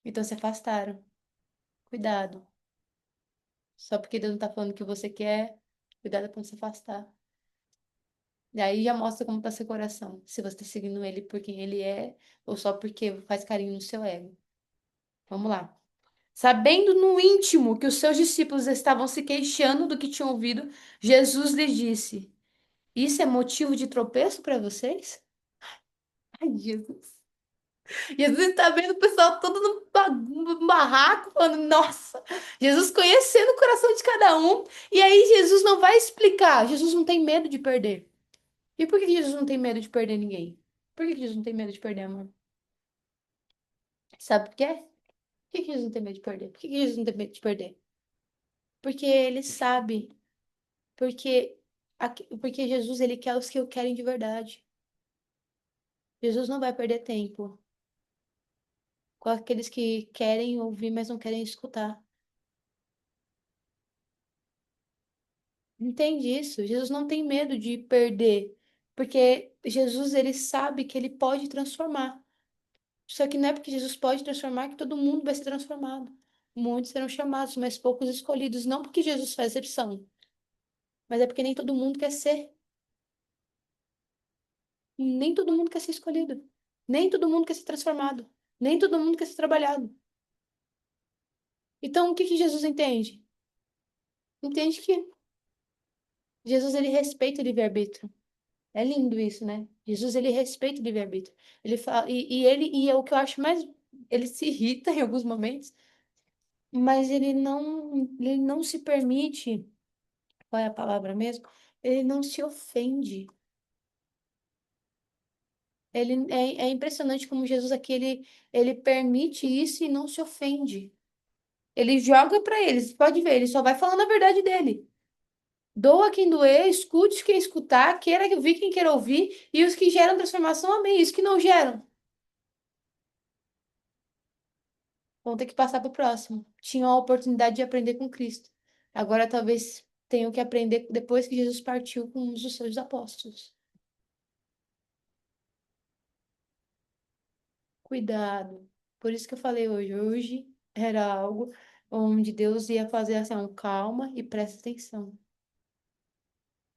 Então se afastaram. Cuidado. Só porque Deus não tá falando o que você quer, cuidado pra não se afastar. E aí já mostra como tá seu coração. Se você tá seguindo ele por quem ele é, ou só porque faz carinho no seu ego. Vamos lá. Sabendo no íntimo que os seus discípulos estavam se queixando do que tinham ouvido, Jesus lhes disse: Isso é motivo de tropeço para vocês? Ai, Jesus. Jesus está vendo o pessoal todo no barraco, falando, nossa, Jesus conhecendo o coração de cada um. E aí Jesus não vai explicar. Jesus não tem medo de perder. E por que Jesus não tem medo de perder ninguém? Por que Jesus não tem medo de perder, amor? Sabe por quê? Por que Jesus não tem medo de perder? Por que Jesus não tem medo de perder? Porque ele sabe. Porque, porque Jesus, ele quer os que o querem de verdade. Jesus não vai perder tempo com aqueles que querem ouvir, mas não querem escutar. Entende isso? Jesus não tem medo de perder, porque Jesus ele sabe que ele pode transformar. Só que não é porque Jesus pode transformar que todo mundo vai ser transformado. Muitos serão chamados, mas poucos escolhidos, não porque Jesus faz exceção, mas é porque nem todo mundo quer ser. Nem todo mundo quer ser escolhido. Nem todo mundo quer ser transformado. Nem todo mundo quer ser trabalhado. Então, o que que Jesus entende? Entende que Jesus ele respeita o livre-arbítrio. É lindo isso, né? Jesus, ele respeita o livre-arbítrio. Ele fala, e é o que eu acho mais, ele se irrita em alguns momentos, mas ele não se permite, qual é a palavra mesmo? Ele não se ofende. É impressionante como Jesus aqui, ele permite isso e não se ofende. Ele joga para eles, pode ver, ele só vai falando a verdade dele. Doa quem doer, escute quem escutar, queira ouvir quem queira ouvir, e os que geram transformação, amém. E os que não geram, vão ter que passar para o próximo. Tinham a oportunidade de aprender com Cristo. Agora talvez tenham que aprender depois que Jesus partiu com os seus apóstolos. Cuidado. Por isso que eu falei hoje. Hoje era algo onde Deus ia fazer assim, um calma e presta atenção.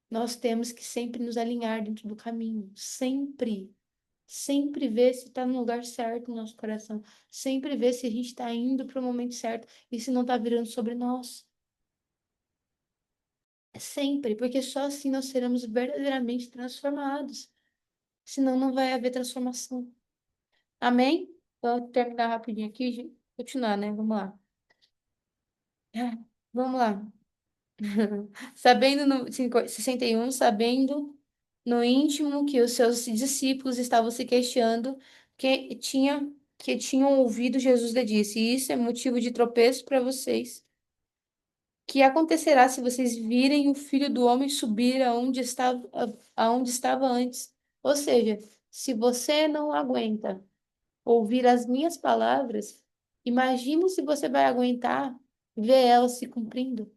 Nós temos que sempre nos alinhar dentro do caminho. Sempre. Sempre ver se está no lugar certo no nosso coração. Sempre ver se a gente está indo para o momento certo e se não está virando sobre nós. Sempre, porque só assim nós seremos verdadeiramente transformados. Senão não vai haver transformação. Amém? Vou terminar rapidinho aqui, gente. Continuar, né? Vamos lá. Ah, vamos lá. Sabendo no 61, sabendo no íntimo que os seus discípulos estavam se questionando que tinham ouvido Jesus lhe disse, e isso é motivo de tropeço para vocês. Que acontecerá se vocês virem o Filho do Homem subir aonde estava antes? Ou seja, se você não aguenta ouvir as minhas palavras, imagine se você vai aguentar ver elas se cumprindo.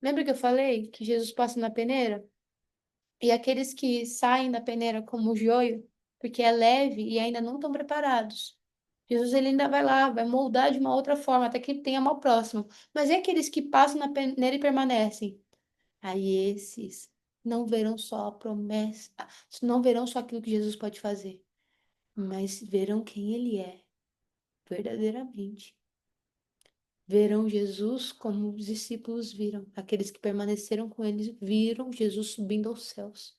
Lembra que eu falei que Jesus passa na peneira? E aqueles que saem da peneira como o joio, porque é leve e ainda não estão preparados. Jesus ele ainda vai lá, vai moldar de uma outra forma, até que tenha mal próximo. Mas e aqueles que passam na peneira e permanecem? Aí esses não verão só a promessa, não verão só aquilo que Jesus pode fazer, mas verão quem ele é verdadeiramente. Verão Jesus como os discípulos viram. Aqueles que permaneceram com eles viram Jesus subindo aos céus.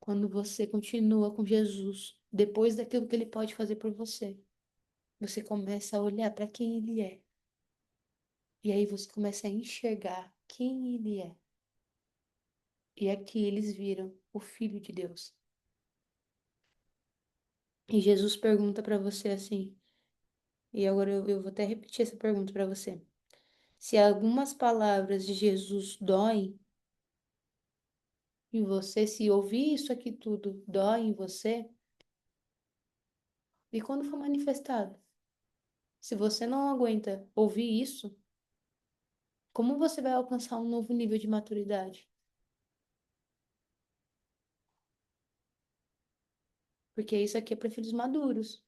Quando você continua com Jesus, depois daquilo que ele pode fazer por você, você começa a olhar para quem ele é. E aí você começa a enxergar quem ele é. E aqui eles viram o Filho de Deus. E Jesus pergunta para você assim, e agora eu vou até repetir essa pergunta para você. Se algumas palavras de Jesus doem em você, se ouvir isso aqui tudo dói em você, e quando for manifestado, se você não aguenta ouvir isso, como você vai alcançar um novo nível de maturidade? Porque isso aqui é para filhos maduros.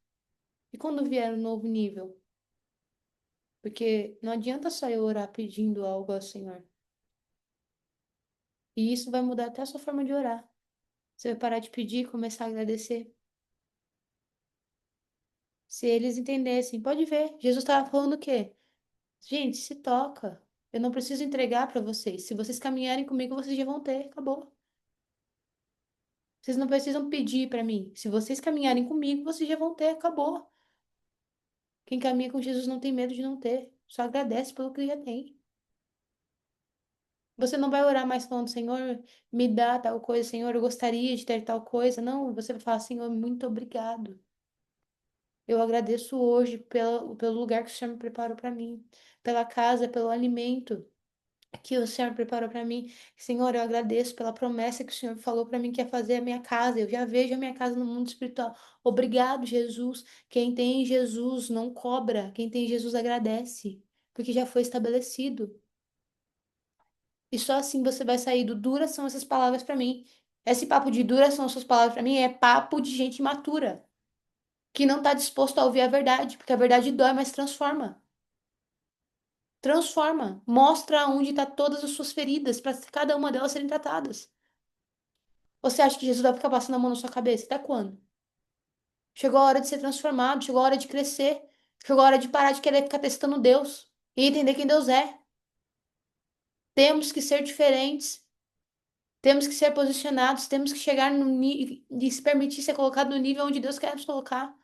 E quando vier um novo nível? Porque não adianta só eu orar pedindo algo ao Senhor. E isso vai mudar até a sua forma de orar. Você vai parar de pedir e começar a agradecer. Se eles entendessem, pode ver, Jesus estava falando o quê? Gente, se toca. Eu não preciso entregar para vocês. Se vocês caminharem comigo, vocês já vão ter. Acabou. Vocês não precisam pedir para mim. Se vocês caminharem comigo, vocês já vão ter. Acabou. Quem caminha com Jesus não tem medo de não ter. Só agradece pelo que já tem. Você não vai orar mais falando, Senhor, me dá tal coisa, Senhor, eu gostaria de ter tal coisa. Não, você vai falar, Senhor, muito obrigado. Eu agradeço hoje pelo lugar que o Senhor me preparou para mim, pela casa, pelo alimento que o Senhor preparou para mim. Senhor, eu agradeço pela promessa que o Senhor falou para mim que ia fazer a minha casa. Eu já vejo a minha casa no mundo espiritual. Obrigado, Jesus. Quem tem Jesus não cobra, quem tem Jesus agradece, porque já foi estabelecido. E só assim você vai sair do duras são essas palavras para mim. Esse papo de duras são essas palavras para mim é papo de gente imatura, que não está disposto a ouvir a verdade, porque a verdade dói, mas transforma. Transforma, mostra onde estão todas as suas feridas para cada uma delas serem tratadas. Você acha que Jesus vai ficar passando a mão na sua cabeça? Até quando? Chegou a hora de ser transformado, chegou a hora de crescer, chegou a hora de parar de querer ficar testando Deus e entender quem Deus é. Temos que ser diferentes, temos que ser posicionados, temos que chegar no nível e se permitir ser colocado no nível onde Deus quer nos colocar.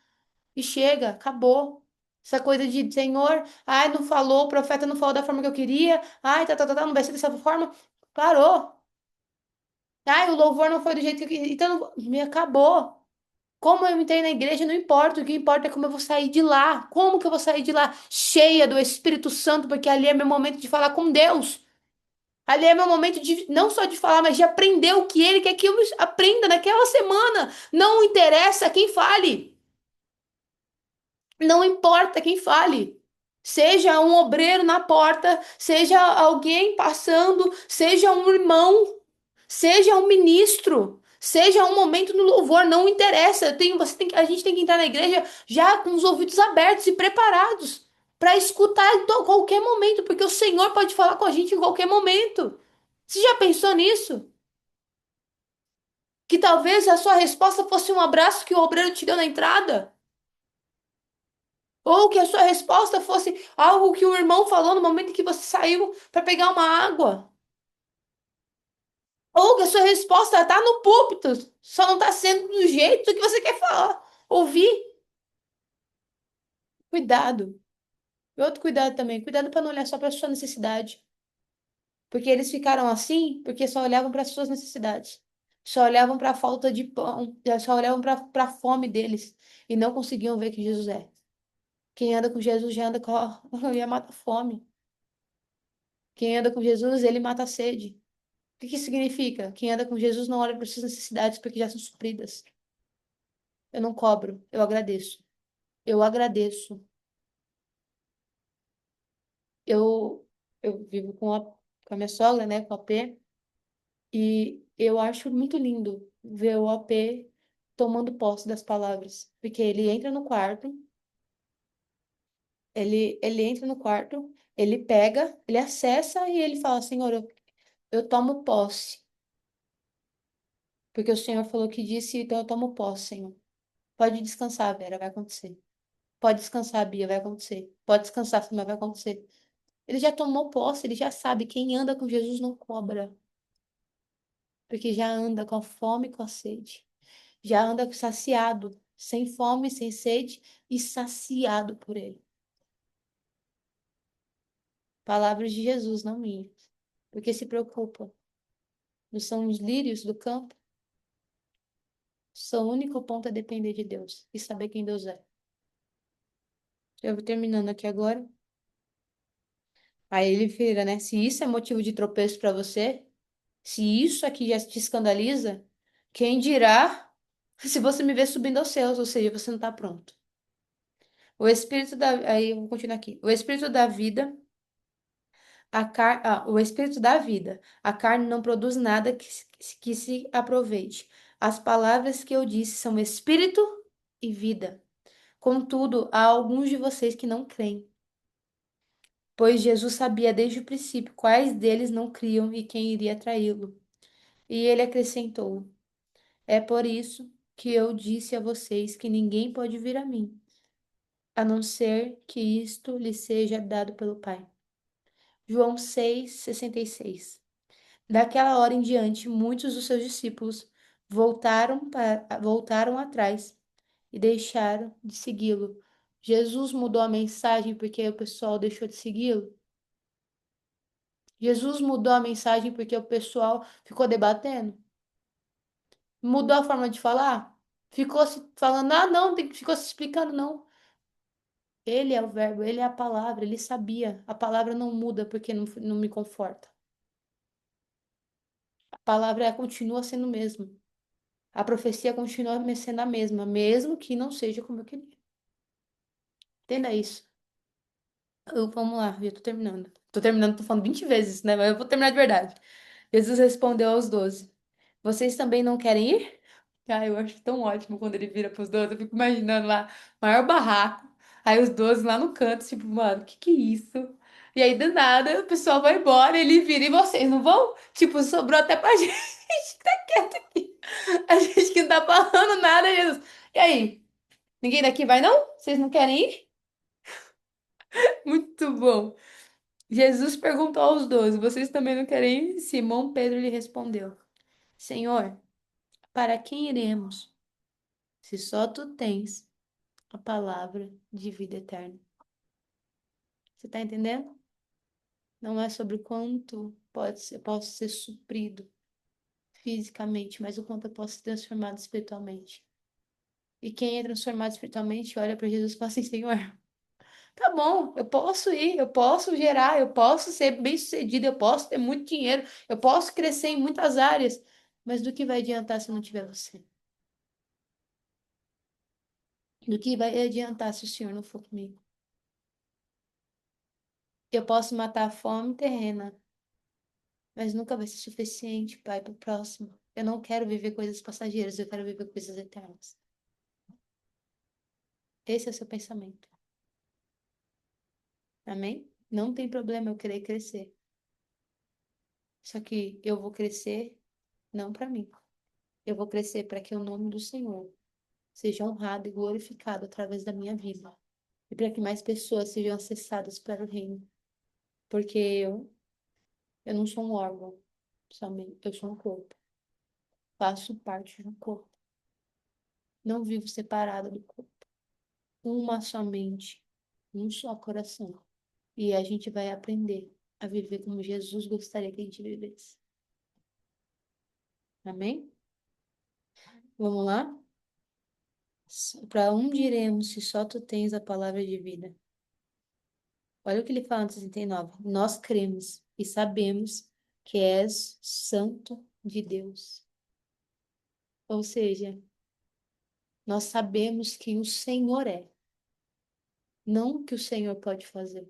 E chega, acabou. Essa coisa de Senhor, ai, não falou, o profeta não falou da forma que eu queria, ai, não vai ser dessa forma. Parou. Ai, o louvor não foi do jeito que eu queria. Então, me acabou. Como eu entrei na igreja, não importa. O que importa é como eu vou sair de lá. Como que eu vou sair de lá? Cheia do Espírito Santo, porque ali é meu momento de falar com Deus. Ali é meu momento de não só de falar, mas de aprender o que Ele quer que eu aprenda naquela semana. Não interessa quem fale. Não importa quem fale. Seja um obreiro na porta, seja alguém passando, seja um irmão, seja um ministro, seja um momento no louvor, não interessa. A gente tem que entrar na igreja já com os ouvidos abertos e preparados para escutar em qualquer momento, porque o Senhor pode falar com a gente em qualquer momento. Você já pensou nisso? Que talvez a sua resposta fosse um abraço que o obreiro te deu na entrada? Ou que a sua resposta fosse algo que o irmão falou no momento em que você saiu para pegar uma água? Ou que a sua resposta está no púlpito, só não está sendo do jeito que você quer falar, ouvir? Cuidado. E outro cuidado também, cuidado para não olhar só para a sua necessidade. Porque eles ficaram assim porque só olhavam para as suas necessidades. Só olhavam para a falta de pão, só olhavam para a fome deles e não conseguiam ver que Jesus é. Quem anda com Jesus já anda com já mata a fome. Quem anda com Jesus, ele mata a sede. O que que isso significa? Quem anda com Jesus não olha para suas necessidades porque já são supridas. Eu não cobro, eu agradeço. Eu agradeço. Eu, eu vivo com a minha sogra, né, com a P, e eu acho muito lindo ver o AP tomando posse das palavras, porque ele entra no quarto, ele entra no quarto, ele pega, ele acessa e ele fala, Senhor, eu tomo posse, porque o Senhor falou que disse, então eu tomo posse, Senhor. Pode descansar, Vera, vai acontecer. Pode descansar, Bia, vai acontecer. Pode descansar, Samuel, vai acontecer. Ele já tomou posse, ele já sabe, quem anda com Jesus não cobra, porque já anda com a fome e com a sede. Já anda saciado, sem fome, sem sede e saciado por ele. Palavras de Jesus, não minhas. Porque se preocupa. Não são os lírios do campo? Seu único ponto é depender de Deus e saber quem Deus é. Eu vou terminando aqui agora. Aí ele vira, né? Se isso é motivo de tropeço para você, se isso aqui já te escandaliza, quem dirá se você me ver subindo aos céus, ou seja, você não está pronto. O espírito da. Aí eu vou continuar aqui. O espírito da vida o espírito dá vida. A carne não produz nada que se aproveite. As palavras que eu disse são espírito e vida. Contudo, há alguns de vocês que não creem, pois Jesus sabia desde o princípio quais deles não criam e quem iria traí-lo. E ele acrescentou: É por isso que eu disse a vocês que ninguém pode vir a mim, a não ser que isto lhe seja dado pelo Pai. João 6:66. Daquela hora em diante, muitos dos seus discípulos voltaram atrás e deixaram de segui-lo. Jesus mudou a mensagem porque o pessoal deixou de segui-lo. Jesus mudou a mensagem porque o pessoal ficou debatendo. Mudou a forma de falar. Ficou se falando, ah, não, ficou se explicando, não. Ele é o verbo, ele é a palavra, ele sabia. A palavra não muda porque não me conforta. A palavra continua sendo o mesmo. A profecia continua sendo a mesma, mesmo que não seja como eu queria. Entenda isso. Vamos lá, eu tô terminando. Tô terminando, tô falando 20 vezes, né? Mas eu vou terminar de verdade. Jesus respondeu aos 12: Vocês também não querem ir? Ah, eu acho tão ótimo quando ele vira pros 12. Eu fico imaginando lá, maior barraco. Aí os 12 lá no canto, tipo, mano, que é isso? E aí, do nada, o pessoal vai embora, ele vira e vocês não vão? Tipo, sobrou até pra gente que tá quieto aqui. A gente que não tá falando nada, Jesus. E aí? Ninguém daqui vai, não? Vocês não querem ir? Muito bom. Jesus perguntou aos 12: Vocês também não querem ir? Simão Pedro lhe respondeu: Senhor, para quem iremos, se só tu tens a palavra de vida eterna? Você está entendendo? Não é sobre quanto posso ser suprido fisicamente, mas o quanto eu posso ser transformado espiritualmente. E quem é transformado espiritualmente olha para Jesus e fala assim: Senhor, tá bom, eu posso ir, eu posso gerar, eu posso ser bem-sucedido, eu posso ter muito dinheiro, eu posso crescer em muitas áreas, mas do que vai adiantar se não tiver você? Do que vai adiantar se o Senhor não for comigo? Eu posso matar a fome terrena, mas nunca vai ser suficiente, Pai, para o próximo. Eu não quero viver coisas passageiras, eu quero viver coisas eternas. Esse é o seu pensamento. Amém? Não tem problema eu querer crescer. Só que eu vou crescer não para mim. Eu vou crescer para que o nome do Senhor seja honrado e glorificado através da minha vida. E para que mais pessoas sejam acessadas para o reino. Porque eu não sou um órgão somente, eu sou um corpo. Faço parte de um corpo. Não vivo separada do corpo. Uma só mente, um só coração. E a gente vai aprender a viver como Jesus gostaria que a gente vivesse. Amém? Vamos lá? Para onde iremos se só tu tens a palavra de vida? Olha o que ele fala no 69. Nós cremos e sabemos que és santo de Deus. Ou seja, nós sabemos que o Senhor é, não o que o Senhor pode fazer.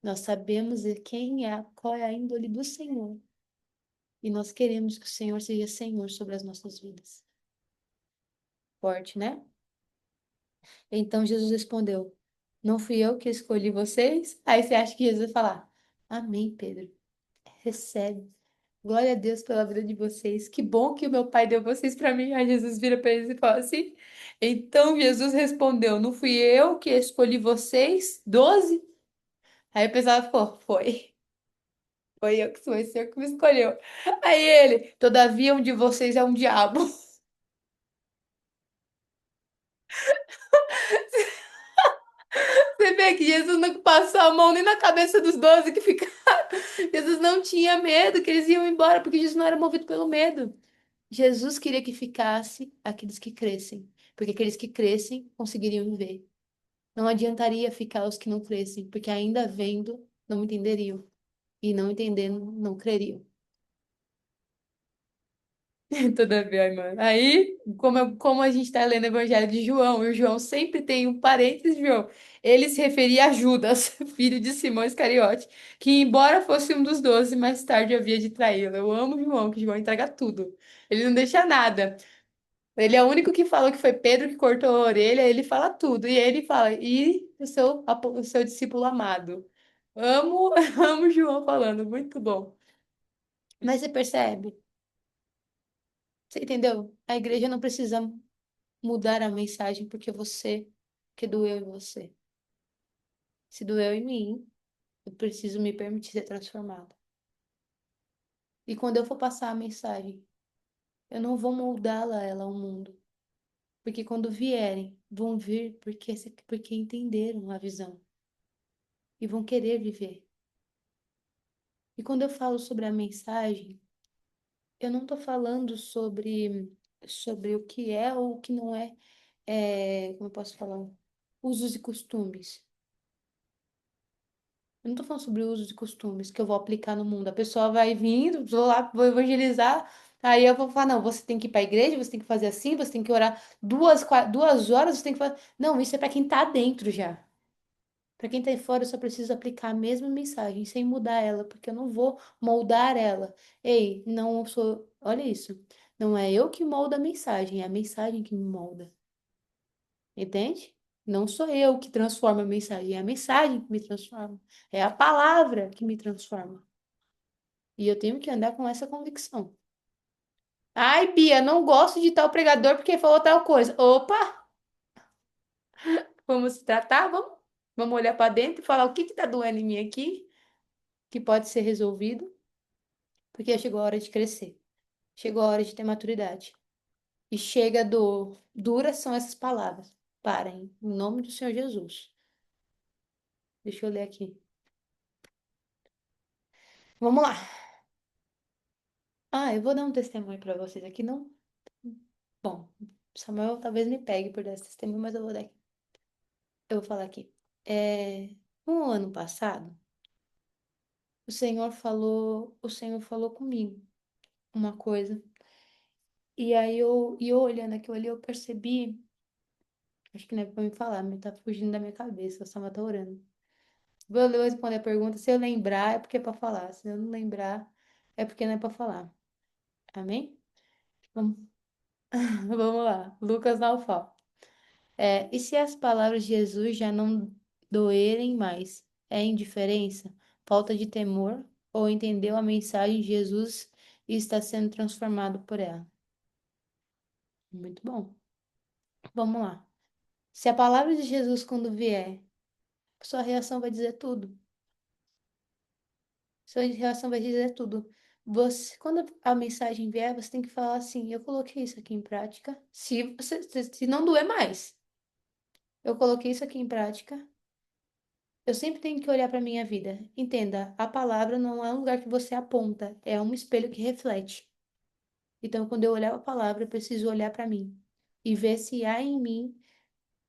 Nós sabemos quem é, qual é a índole do Senhor. E nós queremos que o Senhor seja Senhor sobre as nossas vidas. Forte, né? Então Jesus respondeu: Não fui eu que escolhi vocês? Aí você acha que Jesus vai falar: Amém, Pedro. Recebe. Glória a Deus pela vida de vocês. Que bom que o meu pai deu vocês para mim. Aí Jesus vira para eles e fala assim. Então Jesus respondeu: Não fui eu que escolhi vocês? 12? Aí o pessoal ficou: Foi. Foi eu que sou, esse senhor que me escolheu. Aí ele: Todavia um de vocês é um diabo. Você vê que Jesus não passou a mão nem na cabeça dos 12 que ficaram. Jesus não tinha medo que eles iam embora, porque Jesus não era movido pelo medo. Jesus queria que ficasse aqueles que crescem, porque aqueles que crescem conseguiriam viver. Não adiantaria ficar os que não crescem, porque ainda vendo, não entenderiam, e não entendendo, não creriam. Toda vez, mano. Aí, como a gente tá lendo o Evangelho de João, e o João sempre tem um parênteses, João. Ele se referia a Judas, filho de Simão Iscariote, que, embora fosse um dos 12, mais tarde havia de traí-lo. Eu amo João, que João entrega tudo. Ele não deixa nada. Ele é o único que falou que foi Pedro que cortou a orelha, ele fala tudo. E ele fala, e o seu discípulo amado. Amo, amo João falando, muito bom. Mas você percebe? Você entendeu? A igreja não precisa mudar a mensagem porque doeu em você. Se doeu em mim, eu preciso me permitir ser transformado. E quando eu for passar a mensagem, eu não vou moldá-la ela ao mundo. Porque quando vierem, vão vir porque entenderam a visão e vão querer viver. E quando eu falo sobre a mensagem, eu não estou falando sobre o que é ou o que não é, como eu posso falar, usos e costumes. Eu não tô falando sobre usos e costumes que eu vou aplicar no mundo. A pessoa vai vindo, vou lá, vou evangelizar, aí eu vou falar, não, você tem que ir para a igreja, você tem que fazer assim, você tem que orar 2 horas, você tem que fazer. Não, isso é para quem tá dentro já. Para quem tá aí fora, eu só preciso aplicar a mesma mensagem, sem mudar ela, porque eu não vou moldar ela. Ei, não sou. Olha isso. Não é eu que moldo a mensagem, é a mensagem que me molda. Entende? Não sou eu que transformo a mensagem, é a mensagem que me transforma. É a palavra que me transforma. E eu tenho que andar com essa convicção. Ai, Bia, não gosto de tal pregador porque falou tal coisa. Opa, vamos se tratar? Vamos olhar para dentro e falar o que que tá doendo em mim aqui, que pode ser resolvido, porque chegou a hora de crescer. Chegou a hora de ter maturidade. E chega do duras são essas palavras. Parem, em nome do Senhor Jesus. Deixa eu ler aqui. Vamos lá. Ah, eu vou dar um testemunho para vocês aqui, não? Bom, Samuel talvez me pegue por dar esse testemunho, mas eu vou dar aqui. Eu vou falar aqui. No ano passado, o Senhor falou comigo uma coisa. E aí eu olhando aquilo ali, eu percebi, acho que não é pra me falar, mas tá fugindo da minha cabeça, o Samuel tá orando. Vou responder a pergunta, se eu lembrar é porque é pra falar, se eu não lembrar é porque não é pra falar. Amém? Vamos, vamos lá. Lucas Naufal. E se as palavras de Jesus já não doerem mais? É indiferença? Falta de temor? ou entendeu a mensagem de Jesus e está sendo transformado por ela. Muito bom. Vamos lá. Se a palavra de Jesus, quando vier, sua reação vai dizer tudo. Sua reação vai dizer tudo. Você, quando a mensagem vier, você tem que falar assim: eu coloquei isso aqui em prática. Se não doer mais, eu coloquei isso aqui em prática. Eu sempre tenho que olhar para minha vida. Entenda, a palavra não é um lugar que você aponta, é um espelho que reflete. Então, quando eu olhar a palavra, eu preciso olhar para mim e ver se há em mim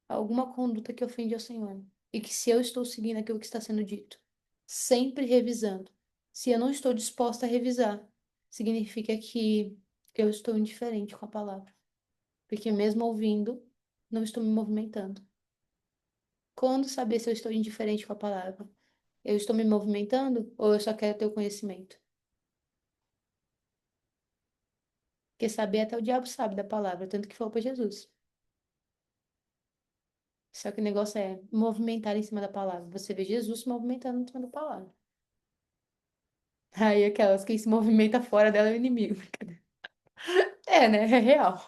alguma conduta que ofende ao Senhor. E que se eu estou seguindo aquilo que está sendo dito, sempre revisando. Se eu não estou disposta a revisar, significa que eu estou indiferente com a palavra. Porque mesmo ouvindo, não estou me movimentando. Quando saber se eu estou indiferente com a palavra? Eu estou me movimentando ou eu só quero ter o conhecimento? Porque saber até o diabo sabe da palavra, tanto que falou para Jesus. Só que o negócio é movimentar em cima da palavra. Você vê Jesus se movimentando em cima da palavra. Aí aquelas que se movimenta fora dela é o inimigo. É, né? É real.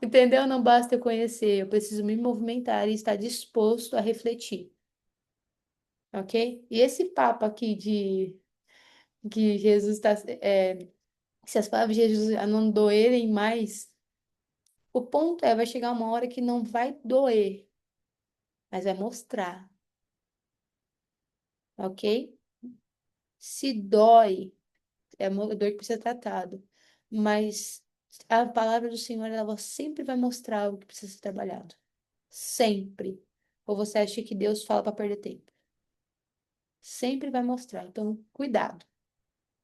Entendeu? Não basta eu conhecer, eu preciso me movimentar e estar disposto a refletir. Ok? E esse papo aqui de que Jesus está. Se as palavras de Jesus não doerem mais, o ponto é, vai chegar uma hora que não vai doer, mas vai mostrar. Ok? Se dói, é uma dor que precisa ser tratado. Mas a palavra do Senhor, ela sempre vai mostrar o que precisa ser trabalhado. Sempre. Ou você acha que Deus fala para perder tempo? Sempre vai mostrar. Então, cuidado,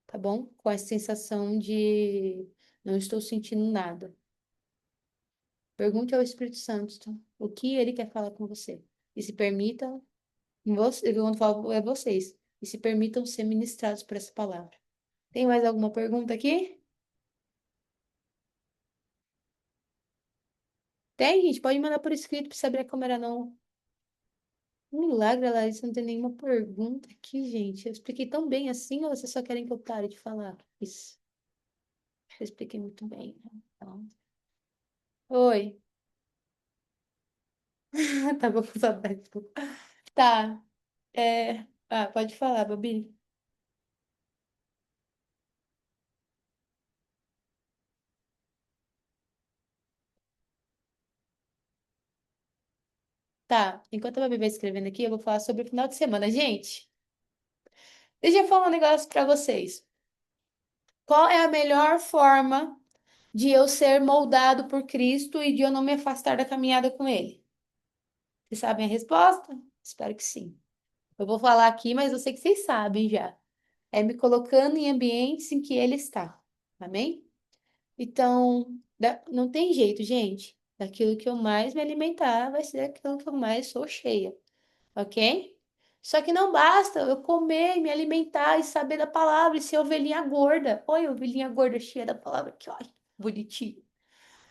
tá bom? Com essa sensação de não estou sentindo nada. Pergunte ao Espírito Santo tá? O que ele quer falar com você. E se permita, quando eu falo é vocês, e se permitam ser ministrados por essa palavra. Tem mais alguma pergunta aqui? Tem, gente? Pode mandar por escrito para saber como era não. Um milagre, Larissa, não tem nenhuma pergunta aqui, gente. Eu expliquei tão bem assim, ou vocês só querem que eu pare de falar? Isso. Eu expliquei muito bem, né? Então... Oi. Tava com saudade. Tá. Pode falar, Babi. Tá. Enquanto a Babi vai escrevendo aqui, eu vou falar sobre o final de semana. Gente, deixa eu falar um negócio pra vocês. Qual é a melhor forma de eu ser moldado por Cristo e de eu não me afastar da caminhada com Ele? Vocês sabem a resposta? Espero que sim. Eu vou falar aqui, mas eu sei que vocês sabem já. É me colocando em ambientes em que Ele está. Amém? Então, não tem jeito, gente. Daquilo que eu mais me alimentar vai ser aquilo que eu mais sou cheia, ok? Só que não basta eu comer, me alimentar e saber da palavra e ser ovelhinha gorda. Oi, ovelhinha gorda cheia da palavra, que olha, bonitinho.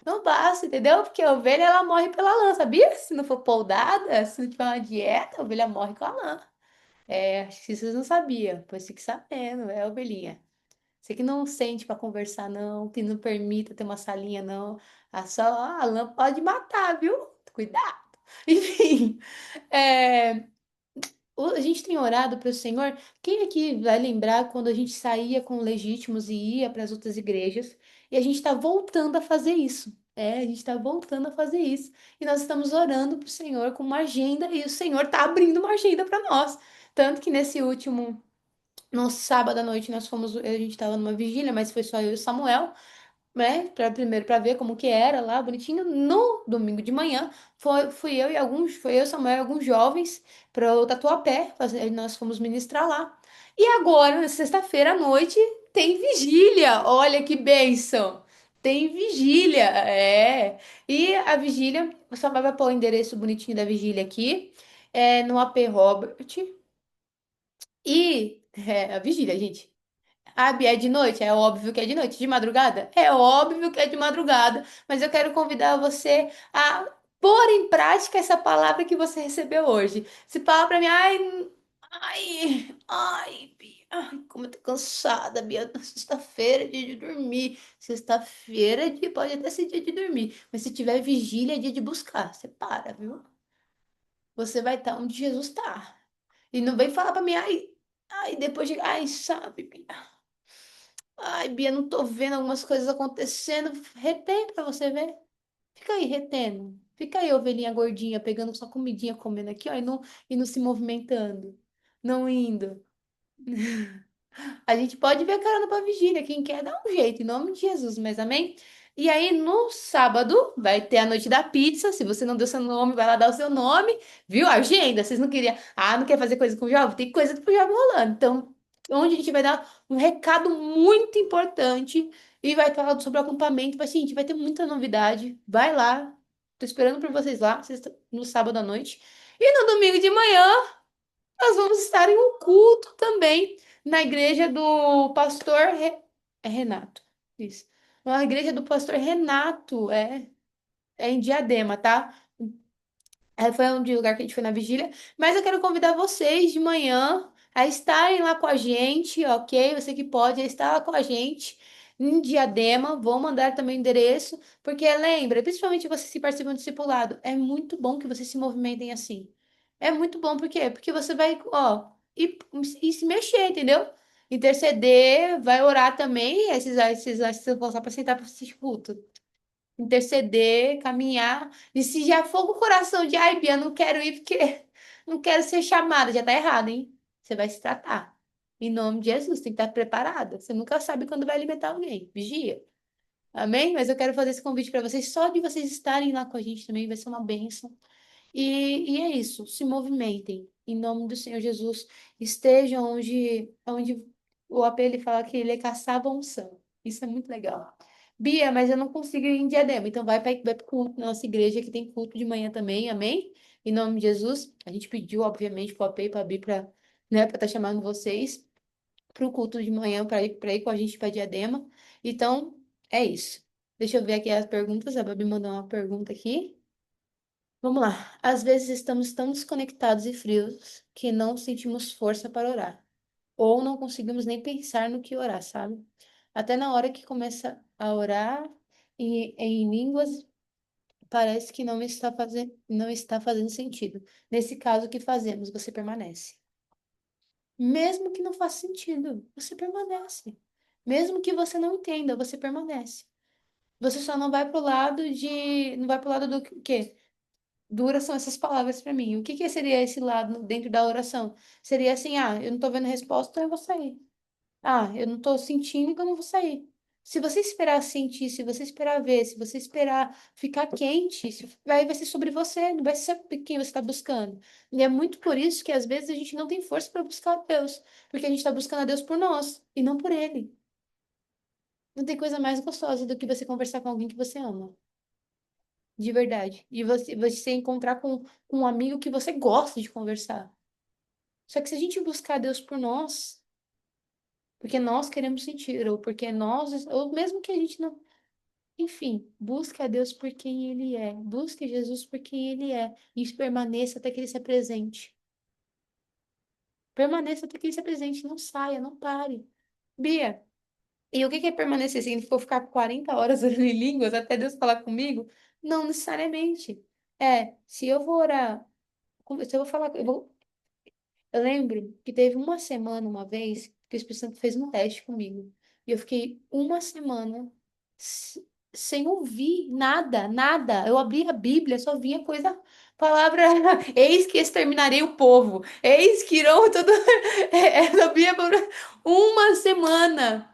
Não basta, entendeu? Porque a ovelha ela morre pela lã, sabia? Se não for poldada, se não tiver uma dieta, a ovelha morre com a lã. É, acho que vocês não sabiam, pois fique sabendo, é ovelhinha. Você que não sente para conversar, não, que não permita ter uma salinha, não. A lã pode matar, viu? Cuidado. Enfim, é, a gente tem orado para o Senhor. Quem aqui vai lembrar quando a gente saía com legítimos e ia para as outras igrejas? E a gente está voltando a fazer isso. É, a gente está voltando a fazer isso. E nós estamos orando para o Senhor com uma agenda e o Senhor está abrindo uma agenda para nós. Tanto que nesse último, no sábado à noite, a gente estava numa vigília, mas foi só eu e o Samuel né? Primeiro para ver como que era lá, bonitinho. No domingo de manhã, foi eu, Samuel e alguns jovens para o Tatuapé, nós fomos ministrar lá. E agora, na sexta-feira à noite, tem vigília. Olha que bênção! Tem vigília, é. E a vigília, o Samuel vai pôr o endereço bonitinho da vigília aqui, no AP Robert. E a vigília, gente. Ah, Bia, é de noite? É óbvio que é de noite. De madrugada? É óbvio que é de madrugada. Mas eu quero convidar você a pôr em prática essa palavra que você recebeu hoje. Se fala pra mim, ai, ai, ai, Bia. Ai, como eu tô cansada, Bia. Sexta-feira é dia de dormir. Sexta-feira pode até ser dia de dormir. Mas se tiver vigília, é dia de buscar. Você para, viu? Você vai estar onde Jesus tá. E não vem falar pra mim, ai, depois de. Ai, sabe, Bia. Ai, Bia, não tô vendo algumas coisas acontecendo. Retém pra você ver. Fica aí, retendo. Fica aí, ovelhinha gordinha, pegando sua comidinha, comendo aqui, ó, e não se movimentando. Não indo. A gente pode ver a cara pra vigília, quem quer dá um jeito, em nome de Jesus, mas amém? E aí, no sábado, vai ter a noite da pizza. Se você não deu seu nome, vai lá dar o seu nome, viu? Agenda. Vocês não queriam, não quer fazer coisa com o jovem? Tem coisa pro jovem rolando. Então, onde a gente vai dar um recado muito importante e vai falar sobre o acampamento. Vai, gente, vai ter muita novidade. Vai lá. Tô esperando por vocês lá, no sábado à noite. E no domingo de manhã. Nós vamos estar em um culto também na igreja do pastor Renato. Isso. Na igreja do pastor Renato, é em Diadema, tá? Foi um lugar que a gente foi na vigília. Mas eu quero convidar vocês de manhã a estarem lá com a gente, ok? Você que pode estar lá com a gente em Diadema. Vou mandar também o endereço, porque lembra, principalmente vocês que participam do discipulado, é muito bom que vocês se movimentem assim. É muito bom, por quê? Porque você vai, ó, e se mexer, entendeu? Interceder, vai orar também. Esses vão só para sentar para assistir culto, interceder, caminhar. E se já for com o coração de, ai, Bia, não quero ir porque não quero ser chamada, já tá errado, hein? Você vai se tratar. Em nome de Jesus, tem que estar preparada. Você nunca sabe quando vai alimentar alguém. Vigia. Amém? Mas eu quero fazer esse convite para vocês. Só de vocês estarem lá com a gente também vai ser uma bênção. E é isso, se movimentem. Em nome do Senhor Jesus, estejam onde o apelo ele fala que ele é caçava unção. Isso é muito legal. Bia, mas eu não consigo ir em Diadema, então vai para culto na nossa igreja, que tem culto de manhã também, amém? Em nome de Jesus, a gente pediu, obviamente, para o AP e para a Bia, para estar chamando vocês para o culto de manhã, para ir com a gente para Diadema. Então, é isso. Deixa eu ver aqui as perguntas, a Babi mandou uma pergunta aqui. Vamos lá. Às vezes estamos tão desconectados e frios que não sentimos força para orar. Ou não conseguimos nem pensar no que orar, sabe? Até na hora que começa a orar em línguas, parece que não está fazendo sentido. Nesse caso, o que fazemos? Você permanece. Mesmo que não faça sentido, você permanece. Mesmo que você não entenda, você permanece. Você só não vai pro lado de. Não vai pro lado do quê? Duras são essas palavras para mim. O que que seria esse lado dentro da oração? Seria assim, eu não tô vendo resposta, então eu vou sair. Eu não tô sentindo, então eu não vou sair. Se você esperar sentir, se você esperar ver, se você esperar ficar quente, vai ser sobre você, não vai ser quem você está buscando. E é muito por isso que às vezes a gente não tem força para buscar a Deus, porque a gente está buscando a Deus por nós e não por Ele. Não tem coisa mais gostosa do que você conversar com alguém que você ama. De verdade. E você encontrar com um amigo que você gosta de conversar. Só que se a gente buscar Deus por nós, porque nós queremos sentir, ou porque nós, ou mesmo que a gente não. Enfim, busque a Deus por quem Ele é. Busque Jesus por quem Ele é. E permaneça até que Ele se apresente. Permaneça até que Ele se apresente. Não saia, não pare. Bia, e o que que é permanecer? Significou ficar 40 horas orando em línguas até Deus falar comigo? Não necessariamente. Se eu vou orar, se eu vou falar, eu lembro que teve uma semana, uma vez, que o Espírito Santo fez um teste comigo. E eu fiquei uma semana sem ouvir nada, nada. Eu abri a Bíblia, só vinha coisa, palavra, eis que exterminarei o povo, eis que irão tudo. Eu abri uma semana.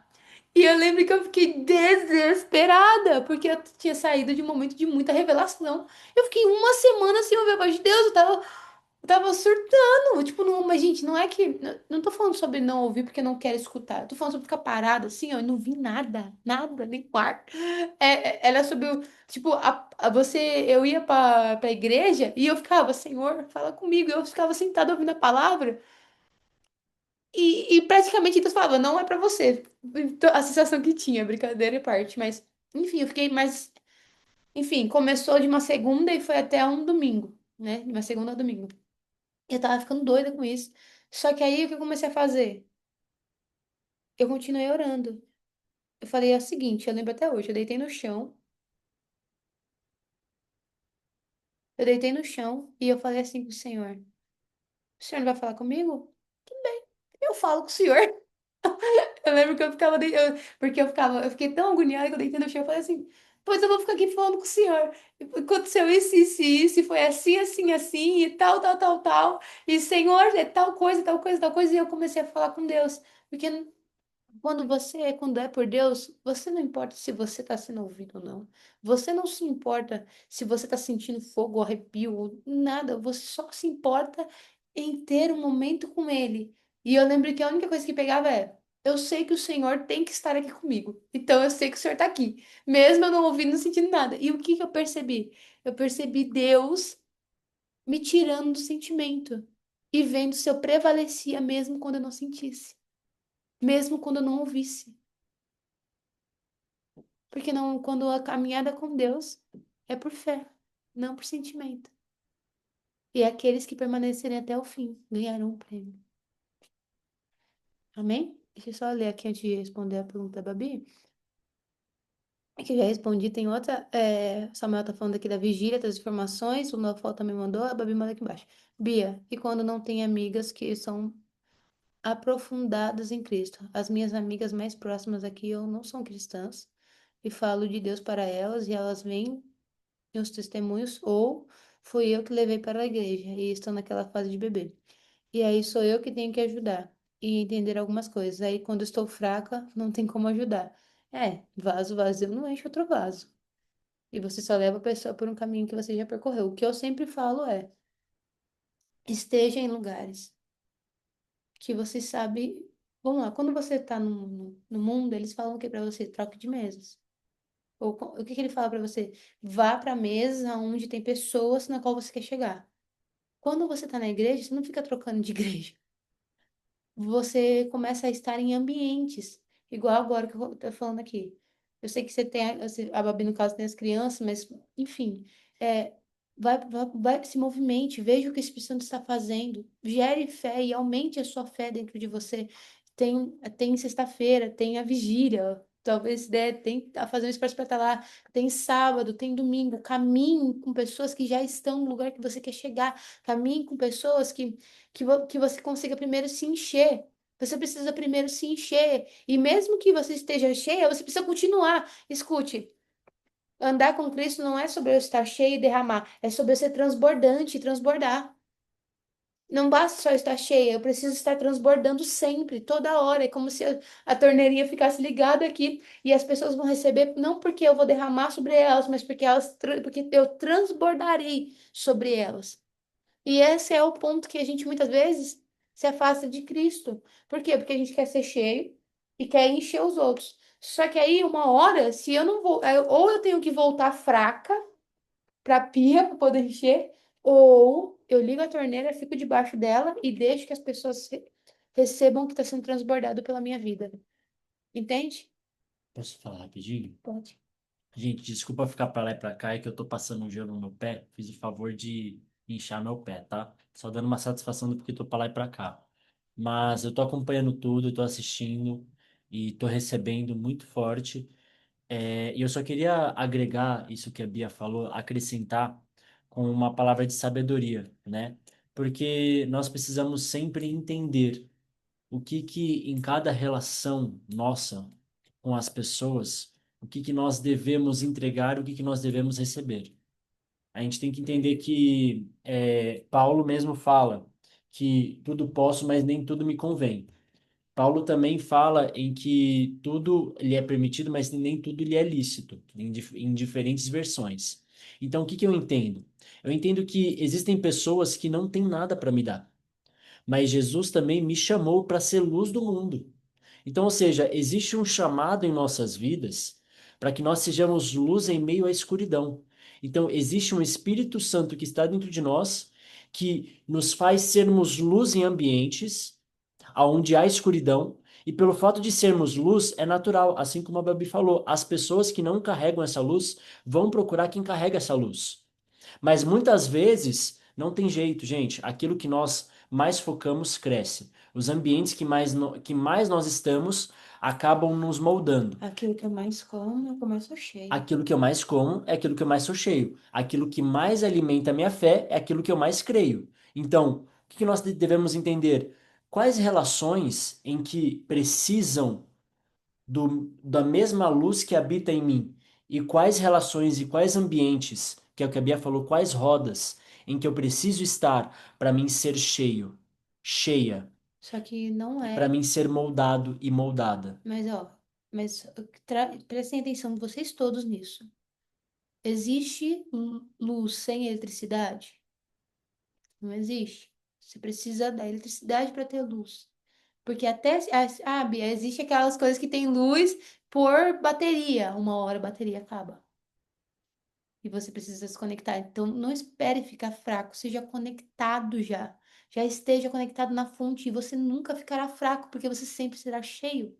E eu lembro que eu fiquei desesperada, porque eu tinha saído de um momento de muita revelação. Eu fiquei uma semana sem ouvir a voz de Deus, eu tava surtando, tipo, não, mas gente, não é que. Não tô falando sobre não ouvir porque não quero escutar. Eu tô falando sobre ficar parada assim, ó, e não vi nada, nada, nem quarto. Era sobre o. Tipo, eu ia pra igreja e eu ficava, Senhor, fala comigo. Eu ficava sentada ouvindo a palavra e praticamente Deus falava, não é pra você. Então, a sensação que tinha, brincadeira à parte, mas. Enfim, eu fiquei mais. Enfim, começou de uma segunda e foi até um domingo, né? De uma segunda a domingo. Eu tava ficando doida com isso. Só que aí o que eu comecei a fazer? Eu continuei orando. Eu falei é o seguinte, eu lembro até hoje, eu deitei no chão e eu falei assim com o senhor não vai falar comigo? Eu falo com o senhor. Eu lembro que eu ficava, porque eu fiquei tão agoniada que eu deitei no chão e falei assim, pois eu vou ficar aqui falando com o senhor. Aconteceu isso, e foi assim, assim, assim, e tal, tal, tal, tal. E Senhor, é tal coisa, tal coisa, tal coisa. E eu comecei a falar com Deus. Porque quando é por Deus, você não importa se você está sendo ouvido ou não. Você não se importa se você está sentindo fogo, arrepio, ou nada. Você só se importa em ter um momento com Ele. E eu lembro que a única coisa que pegava é: eu sei que o Senhor tem que estar aqui comigo. Então eu sei que o Senhor está aqui, mesmo eu não ouvindo, não sentindo nada. E o que que eu percebi? Eu percebi Deus me tirando do sentimento e vendo se eu prevalecia mesmo quando eu não sentisse, mesmo quando eu não ouvisse. Porque não, quando a caminhada com Deus é por fé, não por sentimento. E aqueles que permanecerem até o fim ganharão o prêmio. Amém? Deixa eu só ler aqui antes de responder a pergunta da Babi. É que eu já respondi, tem outra. Samuel tá falando aqui da vigília, das informações. O Nofal também mandou, a Babi manda aqui embaixo. Bia, e quando não tem amigas que são aprofundadas em Cristo? As minhas amigas mais próximas aqui eu não são cristãs e falo de Deus para elas e elas vêm os testemunhos, ou fui eu que levei para a igreja e estão naquela fase de bebê. E aí sou eu que tenho que ajudar e entender algumas coisas. Aí quando estou fraca, não tem como ajudar. Vaso vazio não enche outro vaso. E você só leva a pessoa por um caminho que você já percorreu. O que eu sempre falo é: esteja em lugares que você sabe. Vamos lá, quando você está no mundo, eles falam o que para você? Troque de mesas. O que que ele fala para você? Vá para a mesa onde tem pessoas na qual você quer chegar. Quando você está na igreja, você não fica trocando de igreja. Você começa a estar em ambientes, igual agora que eu tô falando aqui. Eu sei que você tem, a Babi, no caso, tem as crianças, mas, enfim, é, se movimente, veja o que o Espírito Santo está fazendo, gere fé e aumente a sua fé dentro de você. Tem sexta-feira, tem a vigília, talvez se der, tem a fazer um esforço para estar lá, tem sábado, tem domingo, caminhe com pessoas que já estão no lugar que você quer chegar, caminhe com pessoas que você consiga primeiro se encher. Você precisa primeiro se encher. E mesmo que você esteja cheia, você precisa continuar. Escute, andar com Cristo não é sobre eu estar cheio e derramar, é sobre eu ser transbordante e transbordar. Não basta só estar cheia, eu preciso estar transbordando sempre, toda hora. É como se a torneirinha ficasse ligada aqui e as pessoas vão receber, não porque eu vou derramar sobre elas, mas porque eu transbordarei sobre elas. E esse é o ponto que a gente muitas vezes se afasta de Cristo. Por quê? Porque a gente quer ser cheio e quer encher os outros. Só que aí, uma hora, se eu não vou, ou eu tenho que voltar fraca para a pia para poder encher, ou eu ligo a torneira, fico debaixo dela e deixo que as pessoas recebam o que está sendo transbordado pela minha vida. Entende? Posso falar rapidinho? Pode. Gente, desculpa ficar pra lá e pra cá, é que eu tô passando um gelo no meu pé. Fiz o favor de inchar meu pé, tá? Só dando uma satisfação do porque tô pra lá e pra cá. Mas eu tô acompanhando tudo, tô assistindo e tô recebendo muito forte. E eu só queria agregar isso que a Bia falou, acrescentar com uma palavra de sabedoria, né? Porque nós precisamos sempre entender o que que em cada relação nossa com as pessoas, o que que nós devemos entregar, o que que nós devemos receber. A gente tem que entender que Paulo mesmo fala que tudo posso, mas nem tudo me convém. Paulo também fala em que tudo lhe é permitido, mas nem tudo lhe é lícito, em diferentes versões. Então, o que que eu entendo? Eu entendo que existem pessoas que não têm nada para me dar, mas Jesus também me chamou para ser luz do mundo. Então, ou seja, existe um chamado em nossas vidas para que nós sejamos luz em meio à escuridão. Então, existe um Espírito Santo que está dentro de nós, que nos faz sermos luz em ambientes onde há escuridão, e pelo fato de sermos luz, é natural, assim como a Babi falou, as pessoas que não carregam essa luz vão procurar quem carrega essa luz. Mas muitas vezes não tem jeito, gente. Aquilo que nós mais focamos, cresce. Os ambientes que mais nós estamos acabam nos moldando. Aquilo que eu mais como, eu começo cheio. Aquilo que eu mais como é aquilo que eu mais sou cheio. Aquilo que mais alimenta a minha fé é aquilo que eu mais creio. Então, o que que nós devemos entender? Quais relações em que precisam da mesma luz que habita em mim? E quais relações e quais ambientes, que é o que a Bia falou, quais rodas em que eu preciso estar para mim ser cheio, cheia, Só que não e para é. mim ser moldado e moldada? Mas, ó, mas prestem atenção vocês todos nisso. Existe luz sem eletricidade? Não existe. Você precisa da eletricidade para ter luz. Porque até, Bia, existe aquelas coisas que tem luz por bateria. Uma hora a bateria acaba. E você precisa se conectar. Então, não espere ficar fraco, seja conectado já. Já esteja conectado na fonte e você nunca ficará fraco, porque você sempre será cheio.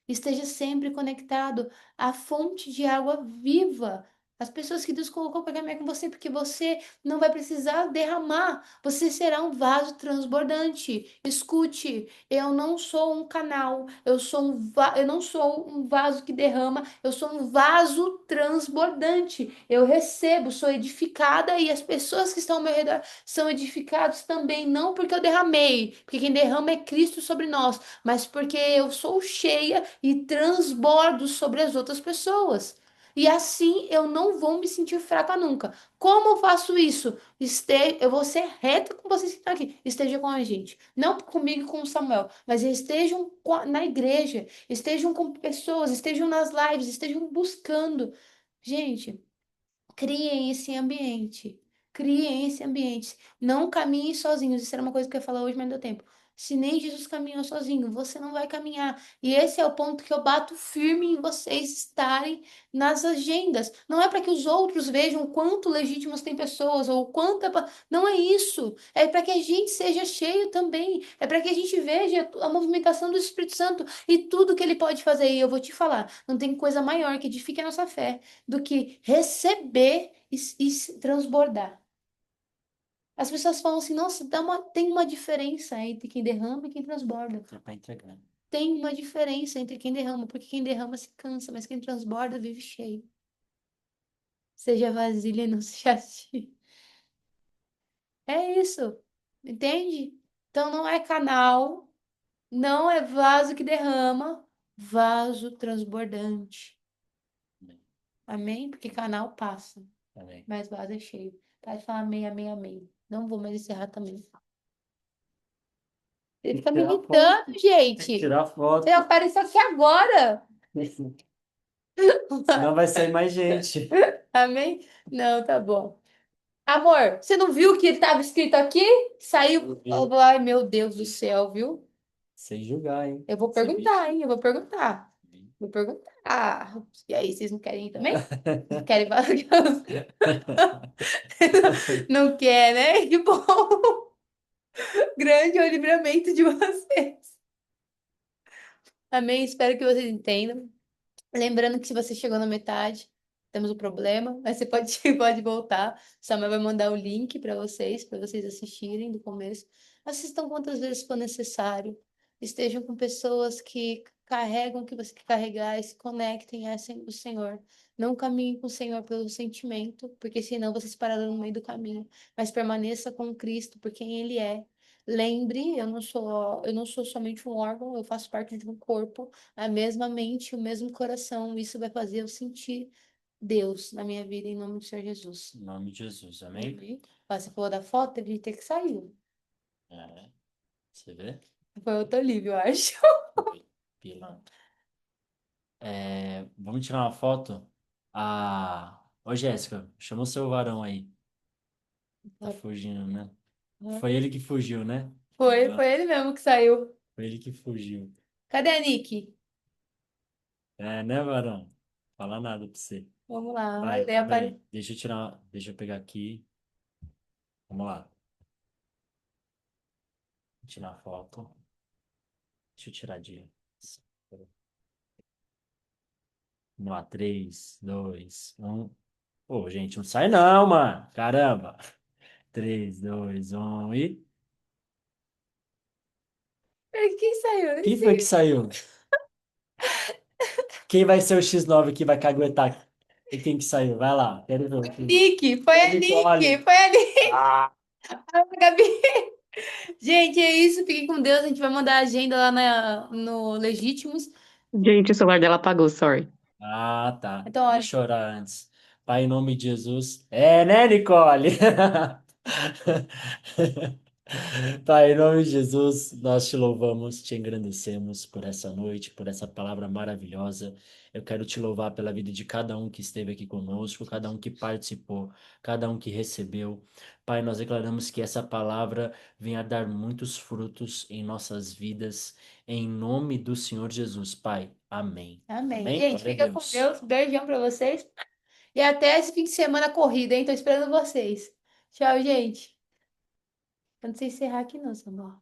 Esteja sempre conectado à fonte de água viva. As pessoas que Deus colocou para caminhar com você, porque você não vai precisar derramar. Você será um vaso transbordante. Escute, eu não sou um canal, eu não sou um vaso que derrama, eu sou um vaso transbordante. Eu recebo, sou edificada e as pessoas que estão ao meu redor são edificados também, não porque eu derramei, porque quem derrama é Cristo sobre nós, mas porque eu sou cheia e transbordo sobre as outras pessoas. E assim eu não vou me sentir fraca nunca. Como eu faço isso? Eu vou ser reta com vocês que estão aqui. Esteja com a gente. Não comigo e com o Samuel, mas estejam na igreja, estejam com pessoas, estejam nas lives, estejam buscando. Gente, criem esse ambiente. Criem esse ambiente. Não caminhem sozinhos. Isso era uma coisa que eu ia falar hoje, mas não deu tempo. Se nem Jesus caminhou sozinho, você não vai caminhar. E esse é o ponto que eu bato firme em vocês estarem nas agendas. Não é para que os outros vejam quanto legítimos tem pessoas ou quanta. Não é isso. É para que a gente seja cheio também. É para que a gente veja a movimentação do Espírito Santo e tudo que ele pode fazer. E eu vou te falar, não tem coisa maior que edifique a nossa fé do que receber e transbordar. As pessoas falam assim, nossa, tem uma diferença entre quem derrama e quem transborda. É para entregar. Tem uma diferença entre quem derrama, porque quem derrama se cansa, mas quem transborda vive cheio. Seja vasilha e não seja cheio. É isso, entende? Então não é canal, não é vaso que derrama, vaso transbordante. Amém. Amém? Porque canal passa. Amém. Mas vaso é cheio. Pode falar amém, amém, amém. Não vou mais encerrar também. Ele Tem que fica me tirar foto. irritando, Tem que gente. tirar Você foto. apareceu aqui agora. Senão vai sair mais gente. Amém? Não, tá bom. Amor, você não viu o que estava escrito aqui? Eu Saiu. vi. Ai, meu Deus do céu, viu? Sem julgar, hein? Eu vou Você viu? perguntar, hein? Eu vou perguntar. Vou perguntar. E aí, vocês não querem ir também? Não querem falar? Não quer, né? Que bom. Grande é o livramento de vocês. Amém? Espero que vocês entendam. Lembrando que se você chegou na metade, temos um problema, mas você pode, pode voltar. O Samuel vai mandar o link para vocês assistirem do começo. Assistam quantas vezes for necessário. Estejam com pessoas que carregam o que você quer carregar e se conectem o Senhor. Não caminhe com o Senhor pelo sentimento, porque senão você se parará no meio do caminho. Mas permaneça com Cristo por quem Ele é. Lembre, eu não sou somente um órgão, eu faço parte de um corpo, a mesma mente, o mesmo coração. Isso vai fazer eu sentir Deus na minha vida, em nome do Senhor Jesus. Em nome de Jesus, amém? Amém. Ó, você falou da foto, teve que ter que sair. É, você vê? Foi outro livro, eu acho. Pilantra. Vamos tirar uma foto? Ô, Jéssica, chama o seu varão aí. Tá fugindo, né? Foi ele que fugiu, né? Foi ele mesmo que saiu. Foi ele que fugiu. Cadê a Nick? É, né, varão? Fala nada pra você. Vamos lá. Vai, Ele apare... vem. Deixa eu pegar aqui. Vamos lá. Tirar a foto. Deixa eu tirar de. Vamos lá, 3, 2, 1. Pô, gente, não sai não, mano. Caramba. 3, 2, 1 e. Quem saiu? Quem foi que saiu? Quem vai ser o X9 que vai caguetar? E quem que saiu? Vai lá, quero ver. Nick, foi a Nick, Nicole. foi a Nick. Ah, Ah, Gabi. Gente, é isso. Fiquem com Deus. A gente vai mandar a agenda lá no Legítimos. Gente, o celular dela apagou, sorry. tá. Então, Ia olha, chorar antes. Pai, em nome de Jesus. É, né, Nicole? Pai, em nome de Jesus, nós te louvamos, te engrandecemos por essa noite, por essa palavra maravilhosa. Eu quero te louvar pela vida de cada um que esteve aqui conosco, cada um que participou, cada um que recebeu. Pai, nós declaramos que essa palavra venha dar muitos frutos em nossas vidas, em nome do Senhor Jesus, Pai. Amém. amém. Amém? Gente, Glória a fica com Deus. Deus. Beijão pra vocês. E até esse fim de semana corrida, hein? Tô esperando vocês. Tchau, gente. Eu não sei encerrar aqui não, Samuel.